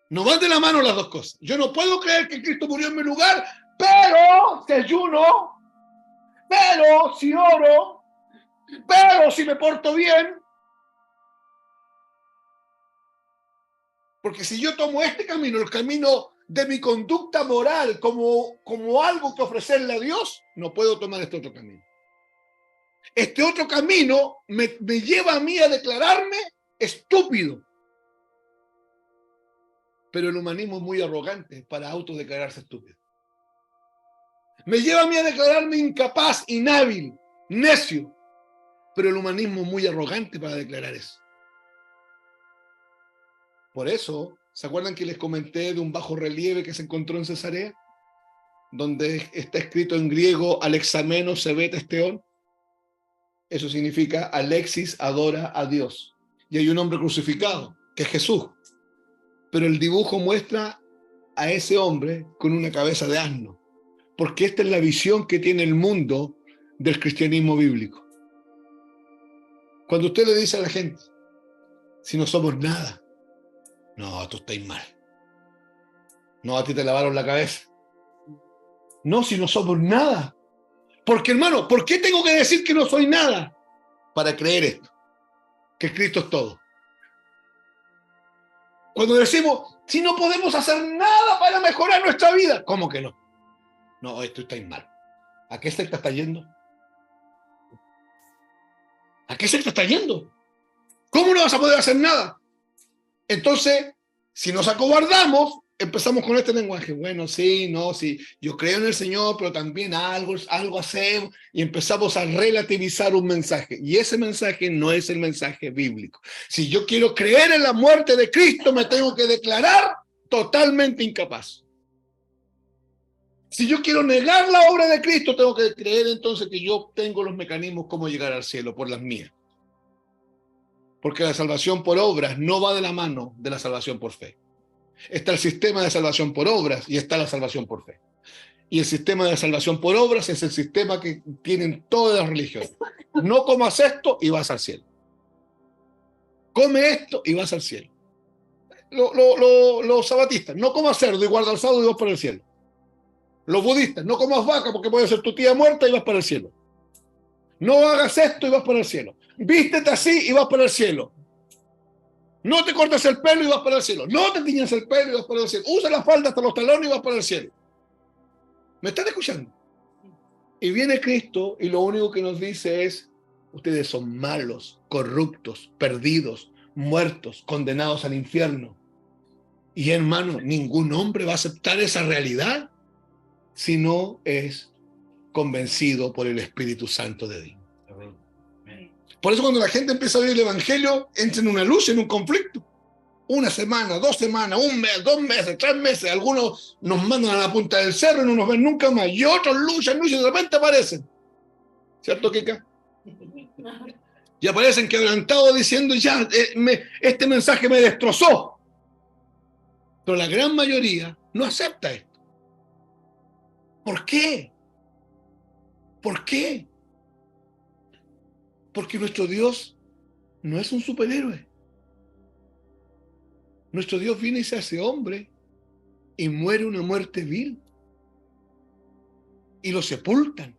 No van de la mano las dos cosas. Yo no puedo creer que Cristo murió en mi lugar, pero si ayuno, pero si oro, pero si me porto bien. Porque si yo tomo este camino, el camino de mi conducta moral, como algo que ofrecerle a Dios, no puedo tomar este otro camino. Este otro camino me lleva a mí a declararme estúpido. Pero el humanismo es muy arrogante para autodeclararse estúpido. Me lleva a mí a declararme incapaz, inhábil, necio. Pero el humanismo es muy arrogante para declarar eso. Por eso, ¿se acuerdan que les comenté de un bajo relieve que se encontró en Cesarea? Donde está escrito en griego Alexameno Sebeta Esteón. Eso significa Alexis adora a Dios. Y hay un hombre crucificado, que es Jesús. Pero el dibujo muestra a ese hombre con una cabeza de asno. Porque esta es la visión que tiene el mundo del cristianismo bíblico. Cuando usted le dice a la gente, si no somos nada, no, tú estás mal. No, a ti te lavaron la cabeza. No, si no somos nada. Porque, hermano, ¿por qué tengo que decir que no soy nada? Para creer esto, que Cristo es todo. Cuando decimos, si no podemos hacer nada para mejorar nuestra vida, ¿cómo que no? No, esto está mal. ¿A qué secta está yendo? ¿A qué secta está yendo? ¿Cómo no vas a poder hacer nada? Entonces, si nos acobardamos, empezamos con este lenguaje. Bueno, sí, no, sí, yo creo en el Señor, pero también algo hacemos, y empezamos a relativizar un mensaje. Y ese mensaje no es el mensaje bíblico. Si yo quiero creer en la muerte de Cristo, me tengo que declarar totalmente incapaz. Si yo quiero negar la obra de Cristo, tengo que creer entonces que yo tengo los mecanismos como llegar al cielo por las mías. Porque la salvación por obras no va de la mano de la salvación por fe. Está el sistema de salvación por obras y está la salvación por fe. Y el sistema de salvación por obras es el sistema que tienen todas las religiones. No comas esto y vas al cielo. Come esto y vas al cielo. Los sabatistas, no comas cerdo y guarda el sábado y vas para el cielo. Los budistas, no comas vaca porque puede ser tu tía muerta y vas para el cielo. No hagas esto y vas para el cielo. Vístete así y vas para el cielo. No te cortes el pelo y vas para el cielo. No te tiñas el pelo y vas para el cielo. Usa la falda hasta los talones y vas para el cielo. ¿Me están escuchando? Y viene Cristo y lo único que nos dice es, ustedes son malos, corruptos, perdidos, muertos, condenados al infierno. Y hermano, ningún hombre va a aceptar esa realidad si no es convencido por el Espíritu Santo de Dios. Por eso cuando la gente empieza a oír el Evangelio, entra en una lucha, en un conflicto. Una semana, 2 semanas, 1 mes, 2 meses, 3 meses. Algunos nos mandan a la punta del cerro y no nos ven nunca más. Y otros luchan y de repente aparecen. ¿Cierto, Kika? Y aparecen quebrantados diciendo, ya, este mensaje me destrozó. Pero la gran mayoría no acepta esto. ¿Por qué? ¿Por qué? Porque nuestro Dios no es un superhéroe. Nuestro Dios viene y se hace hombre y muere una muerte vil. Y lo sepultan.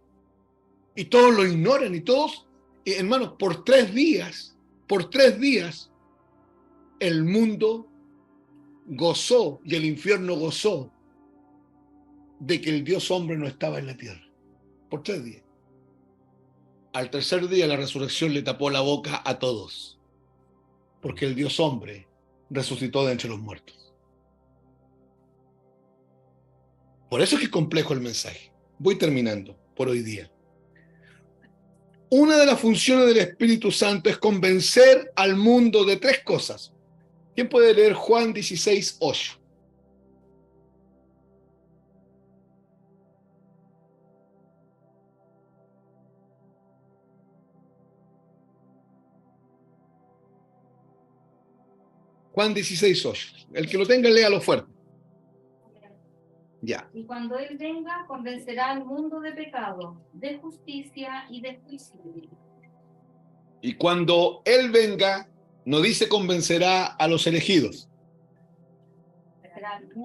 Y todos lo ignoran y todos, hermanos, por 3 días, el mundo gozó y el infierno gozó de que el Dios hombre no estaba en la tierra. Por 3 días. Al tercer día la resurrección le tapó la boca a todos, porque el Dios hombre resucitó de entre los muertos. Por eso es que es complejo el mensaje. Voy terminando por hoy día. Una de las funciones del Espíritu Santo es convencer al mundo de 3 cosas. ¿Quién puede leer Juan 16:8? Juan 16:8. El que lo tenga, léalo fuerte. Ya. Y cuando Él venga, convencerá al mundo de pecado, de justicia y de juicio. Y cuando Él venga, no dice convencerá a los elegidos.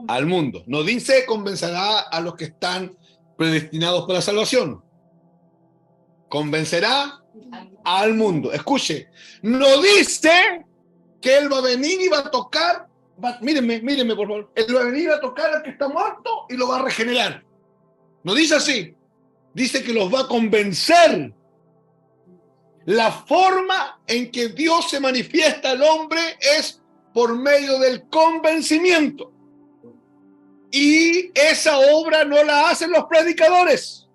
Al mundo. No dice convencerá a los que están predestinados para la salvación. Convencerá al mundo. Escuche, no dice que Él va a venir y va a tocar mírenme por favor. Él va a venir a tocar al que está muerto y lo va a regenerar. No dice así. Dice que los va a convencer. La forma en que Dios se manifiesta al hombre es por medio del convencimiento. Y esa obra no la hacen los predicadores.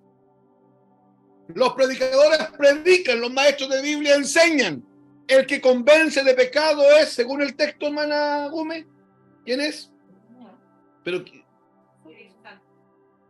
Los predicadores predican, los maestros de Biblia enseñan. El que convence de pecado es, según el texto, hermana Gume, ¿quién es? Pero,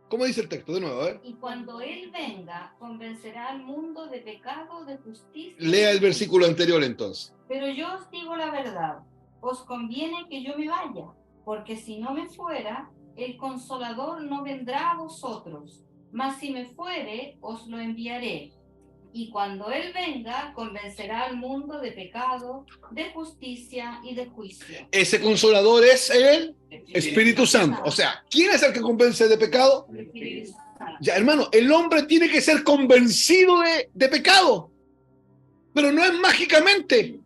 ¿cómo dice el texto? De nuevo, ¿eh? Y cuando Él venga, convencerá al mundo de pecado, de justicia. Lea el versículo anterior entonces. Pero yo os digo la verdad, os conviene que yo me vaya, porque si no me fuera, el Consolador no vendrá a vosotros, mas si me fuere, os lo enviaré. Y cuando Él venga, convencerá al mundo de pecado, de justicia y de juicio. Ese Consolador es el Espíritu Santo. O sea, ¿quién es el que convence de pecado? El Espíritu Santo. Ya, hermano, el hombre tiene que ser convencido de pecado, pero no es mágicamente.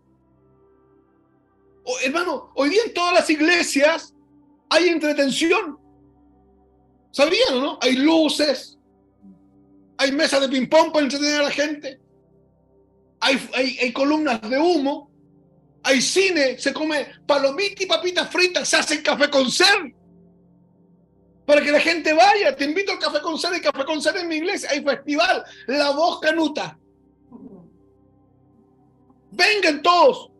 Hermano, hoy día en todas las iglesias hay entretención. ¿Sabían o no? Hay luces, hay mesas de ping-pong para entretener a la gente, hay columnas de humo, hay cine, se come palomitas y papitas fritas, se hace café con ser para que la gente vaya. Te invito al café con ser, hay café con ser en mi iglesia, hay festival, la voz canuta. Vengan todos.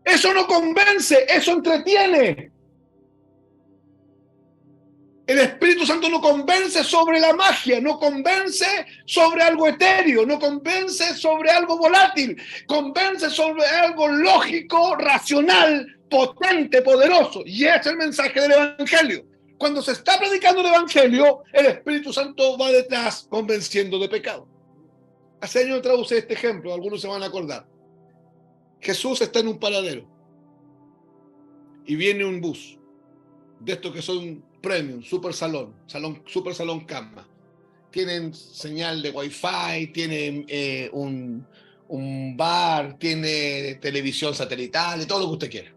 Eso no convence, eso entretiene. El Espíritu Santo no convence sobre la magia, no convence sobre algo etéreo, no convence sobre algo volátil, convence sobre algo lógico, racional, potente, poderoso. Y ese es el mensaje del Evangelio. Cuando se está predicando el Evangelio, el Espíritu Santo va detrás convenciendo de pecado. Hace años traduce este ejemplo, algunos se van a acordar. Jesús está en un paradero y viene un bus de estos que son premium, super salón cama. Tienen señal de wifi, tienen un bar, tiene televisión satelital, de todo lo que usted quiera.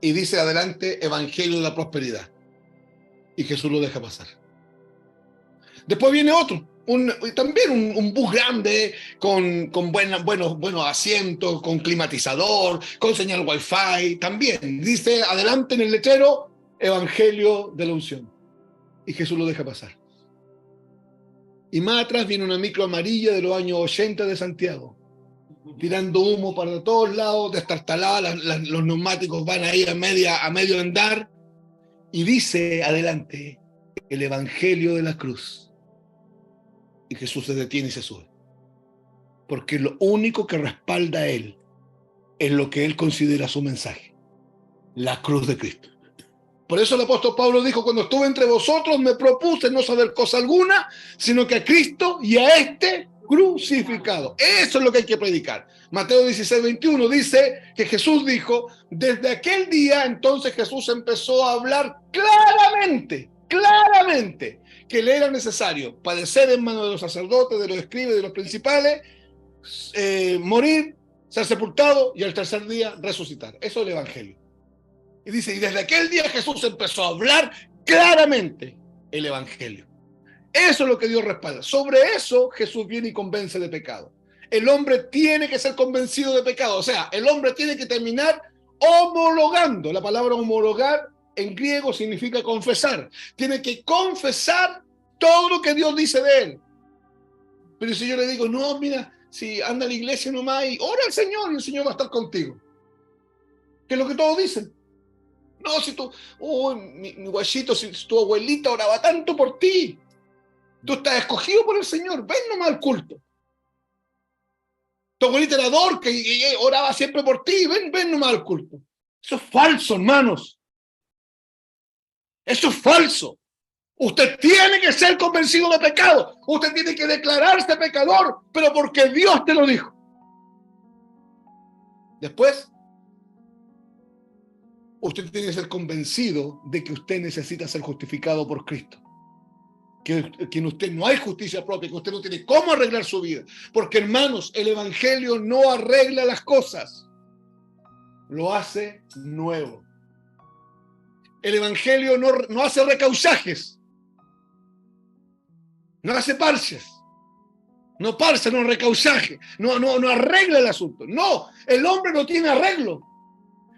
Y dice adelante Evangelio de la Prosperidad. Y Jesús lo deja pasar. Después viene otro, también un bus grande, con buenos asientos, con climatizador, con señal wifi. También dice adelante en el letrero Evangelio de la Unción. Y Jesús lo deja pasar. Y más atrás viene una micro amarilla de los años 80 de Santiago, tirando humo para todos lados, destartalada, los neumáticos van ahí a medio andar. Y dice adelante el Evangelio de la cruz. Y Jesús se detiene y se sube. Porque lo único que respalda a él es lo que él considera su mensaje: la cruz de Cristo. Por eso el apóstol Pablo dijo: cuando estuve entre vosotros me propuse no saber cosa alguna, sino que a Cristo y a este crucificado. Eso es lo que hay que predicar. Mateo 16:21 dice que Jesús dijo: desde aquel día entonces Jesús empezó a hablar claramente, que le era necesario padecer en manos de los sacerdotes, de los escribas y de los principales, morir, ser sepultado y al tercer día resucitar. Eso es el Evangelio. Y dice, y desde aquel día Jesús empezó a hablar claramente el Evangelio. Eso es lo que Dios respalda. Sobre eso Jesús viene y convence de pecado. El hombre tiene que ser convencido de pecado. O sea, el hombre tiene que terminar homologando. La palabra homologar en griego significa confesar. Tiene que confesar todo lo que Dios dice de él. Pero si yo le digo, no, mira, si anda a la iglesia nomás y ora al Señor y el Señor va a estar contigo. ¿Qué es lo que todos dicen? No, si tú, mi guachito, si tu abuelita oraba tanto por ti. Tú estás escogido por el Señor, ven nomás al culto. Tu abuelita era Dorca y oraba siempre por ti, ven nomás al culto. Eso es falso, hermanos. Eso es falso. Usted tiene que ser convencido de pecado. Usted tiene que declararse pecador, pero porque Dios te lo dijo. Después, usted tiene que ser convencido de que usted necesita ser justificado por Cristo. Que en usted no hay justicia propia, que usted no tiene cómo arreglar su vida. Porque, hermanos, el Evangelio no arregla las cosas. lo hace nuevo. El Evangelio no hace recauchajes, no hace parches, no parcha, no recauchaje, no arregla el asunto. No, el hombre no tiene arreglo.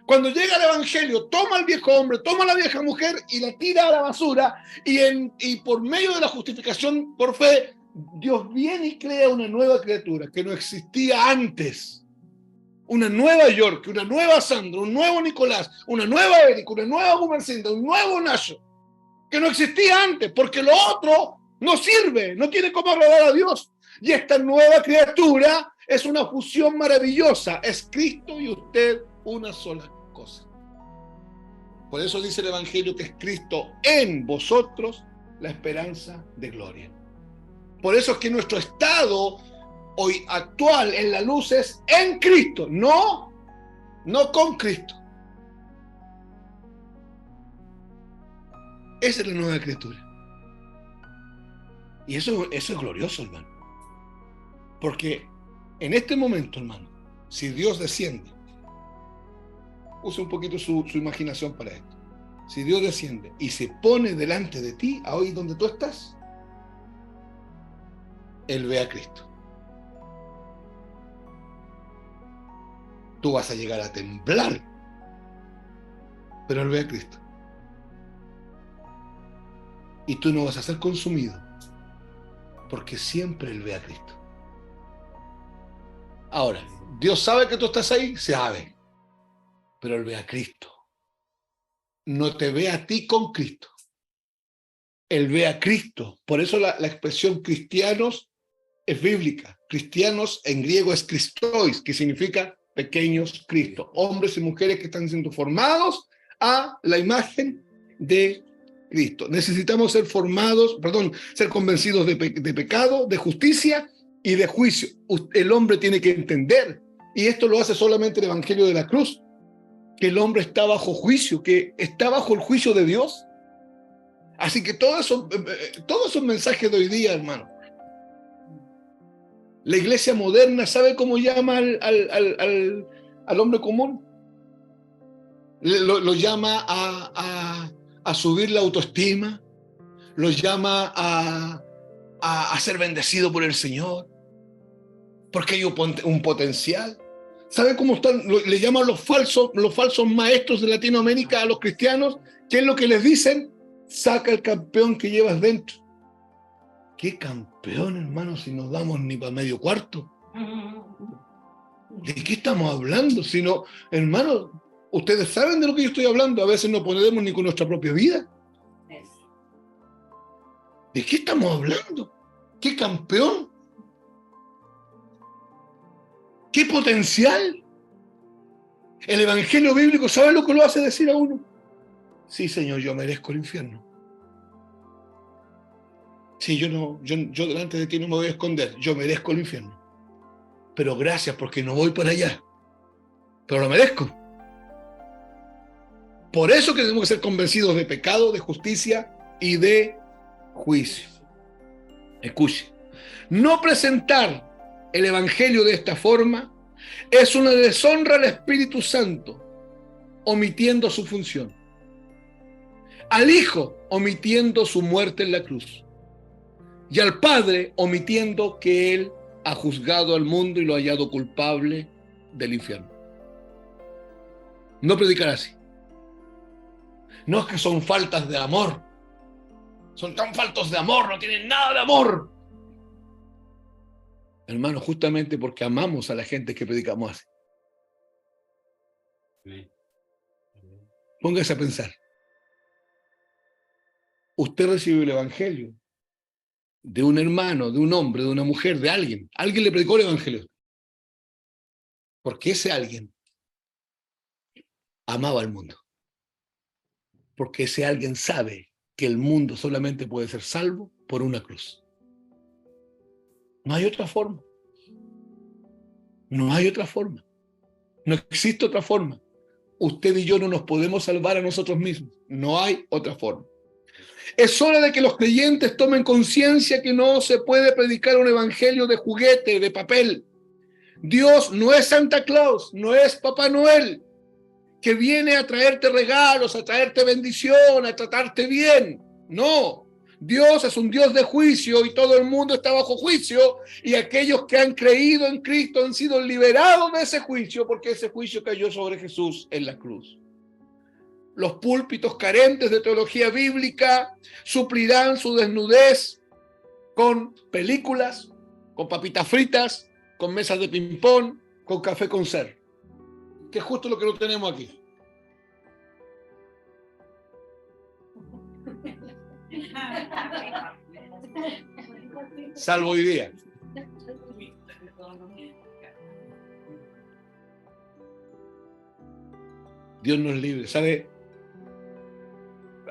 Cuando llega el Evangelio, toma al viejo hombre, toma a la vieja mujer y la tira a la basura, y por medio de la justificación por fe, Dios viene y crea una nueva criatura que no existía antes. Una nueva York, una nueva Sandra, un nuevo Nicolás, una nueva Erika, una nueva Gumercinda, un nuevo Nacho, que no existía antes, porque lo otro no sirve, no tiene cómo agradar a Dios. Y esta nueva criatura es una fusión maravillosa, es Cristo y usted una sola cosa. Por eso dice el Evangelio que es Cristo en vosotros la esperanza de gloria. Por eso es que nuestro estado hoy actual en la luz es en Cristo, no con Cristo. Esa es la nueva criatura. Y eso es glorioso, hermano. Porque en este momento, hermano, si Dios desciende, use un poquito su imaginación para esto. Si Dios desciende y se pone delante de ti, ahí donde tú estás, Él ve a Cristo. Tú vas a llegar a temblar, pero Él ve a Cristo. Y tú no vas a ser consumido, porque siempre Él ve a Cristo. Ahora, Dios sabe que tú estás ahí, sabe, pero Él ve a Cristo. No te ve a ti con Cristo. Él ve a Cristo. Por eso la expresión cristianos es bíblica. Cristianos en griego es Christois, que significa pequeños Cristo. Hombres y mujeres que están siendo formados a la imagen de Cristo. Necesitamos ser ser convencidos de pecado, de justicia y de juicio. El hombre tiene que entender, y esto lo hace solamente el Evangelio de la Cruz, que el hombre está bajo juicio, que está bajo el juicio de Dios. Así que todos esos mensajes de hoy día, hermano, la iglesia moderna, ¿sabe cómo llama al hombre común? Lo llama a subir la autoestima, lo llama a ser bendecido por el Señor, porque hay un potencial. ¿Sabe cómo están? Le llaman los falsos maestros de Latinoamérica a los cristianos. ¿Qué es lo que les dicen? Saca el campeón que llevas dentro. ¿Qué campeón, hermano, si no damos ni para medio cuarto? ¿De qué estamos hablando? Si no, hermano, ustedes saben de lo que yo estoy hablando. A veces no podemos ni con nuestra propia vida. ¿De qué estamos hablando? ¿Qué campeón? ¿Qué potencial? El Evangelio bíblico, ¿sabe lo que lo hace decir a uno? Sí, Señor, yo merezco el infierno. Sí, yo delante de ti no me voy a esconder. Yo merezco el infierno. Pero gracias porque no voy para allá. Pero lo merezco. Por eso que tenemos que ser convencidos de pecado, de justicia y de juicio. Escuche. No presentar el Evangelio de esta forma es una deshonra al Espíritu Santo, omitiendo su función. Al Hijo, omitiendo su muerte en la cruz. Y al Padre, omitiendo que Él ha juzgado al mundo y lo ha hallado culpable del infierno. No predicar así. No es que son faltas de amor. Son tan faltos de amor, no tienen nada de amor. Hermano, justamente porque amamos a la gente que predicamos así. Póngase a pensar. Usted recibió el Evangelio de un hermano, de un hombre, de una mujer, de alguien. Alguien le predicó el Evangelio. Porque ese alguien amaba al mundo. Porque ese alguien sabe que el mundo solamente puede ser salvo por una cruz. No hay otra forma. No hay otra forma. No existe otra forma. Usted y yo no nos podemos salvar a nosotros mismos. No hay otra forma. Es hora de que los creyentes tomen conciencia que no se puede predicar un evangelio de juguete, de papel. Dios no es Santa Claus, no es Papá Noel. que viene a traerte regalos, a traerte bendición, a tratarte bien. No, Dios es un Dios de juicio y todo el mundo está bajo juicio, y aquellos que han creído en Cristo han sido liberados de ese juicio, porque ese juicio cayó sobre Jesús en la cruz. Los púlpitos carentes de teología bíblica suplirán su desnudez con películas, con papitas fritas, con mesas de ping-pong, con café con ser, que es justo lo que no tenemos aquí. Salvo hoy día. Dios nos libre. ¿Sabe?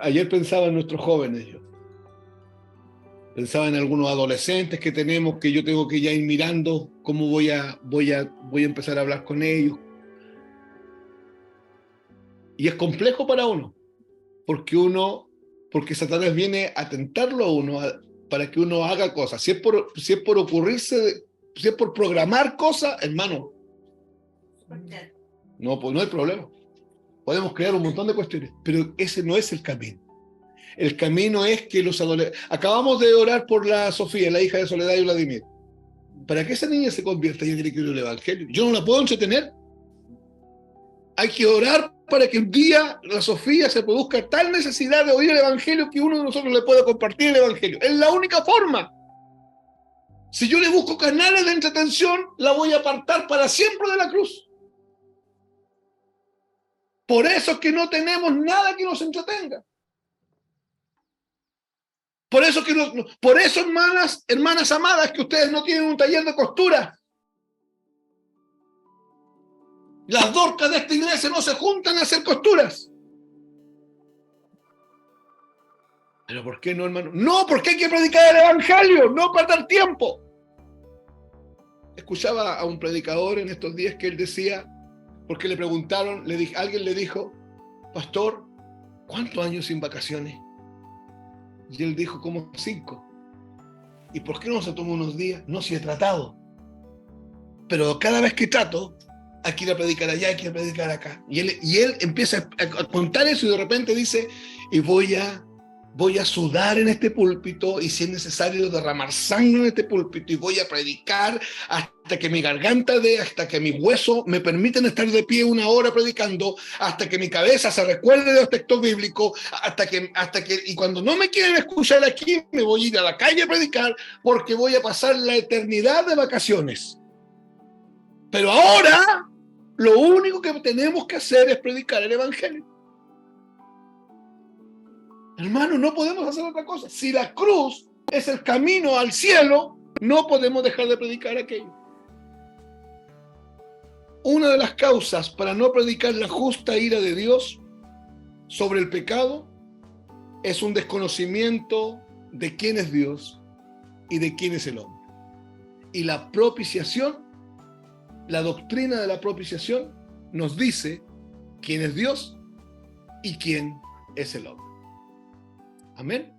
Ayer pensaba en nuestros jóvenes, yo. Pensaba en algunos adolescentes que tenemos, que yo tengo que ya ir mirando cómo voy a empezar a hablar con ellos. Y es complejo para uno, porque Satanás viene a tentarlo a uno para que uno haga cosas. Si es por ocurrirse, si es por programar cosas, hermano, no, pues no hay problema. Podemos crear un montón de cuestiones, pero ese no es el camino. El camino es que los adolescentes... Acabamos de orar por la Sofía, la hija de Soledad y Vladimir. Para que esa niña se convierta, ella tiene que ir al Evangelio. Yo no la puedo entretener. Hay que orar para que un día la Sofía se produzca tal necesidad de oír el Evangelio que uno de nosotros le pueda compartir el Evangelio. Es la única forma. Si yo le busco canales de entretención, la voy a apartar para siempre de la cruz. Por eso es que no tenemos nada que nos entretenga. Por eso, hermanas amadas, que ustedes no tienen un taller de costura. Las Dorcas de esta iglesia no se juntan a hacer costuras. ¿Pero por qué no, hermano? No, porque hay que predicar el Evangelio, no perder tiempo. Escuchaba a un predicador en estos días que él decía, porque le preguntaron, alguien le dijo, pastor, ¿cuántos años sin vacaciones? Y él dijo, como 5. ¿Y por qué no se toma unos días? No, si he tratado. Pero cada vez que trato, hay que ir a predicar allá, hay que ir a predicar acá. Y él empieza a contar eso y de repente dice, y voy a sudar en este púlpito, y si es necesario derramar sangre en este púlpito, y voy a predicar hasta que mi garganta hasta que mis huesos me permiten estar de pie 1 hora predicando, hasta que mi cabeza se recuerde de los textos bíblicos, y cuando no me quieren escuchar aquí, me voy a ir a la calle a predicar, porque voy a pasar la eternidad de vacaciones. Pero ahora, lo único que tenemos que hacer es predicar el Evangelio. Hermano, no podemos hacer otra cosa. Si la cruz es el camino al cielo, no podemos dejar de predicar aquello. Una de las causas para no predicar la justa ira de Dios sobre el pecado es un desconocimiento de quién es Dios y de quién es el hombre. Y la propiciación, la doctrina de la propiciación, nos dice quién es Dios y quién es el hombre. Amén.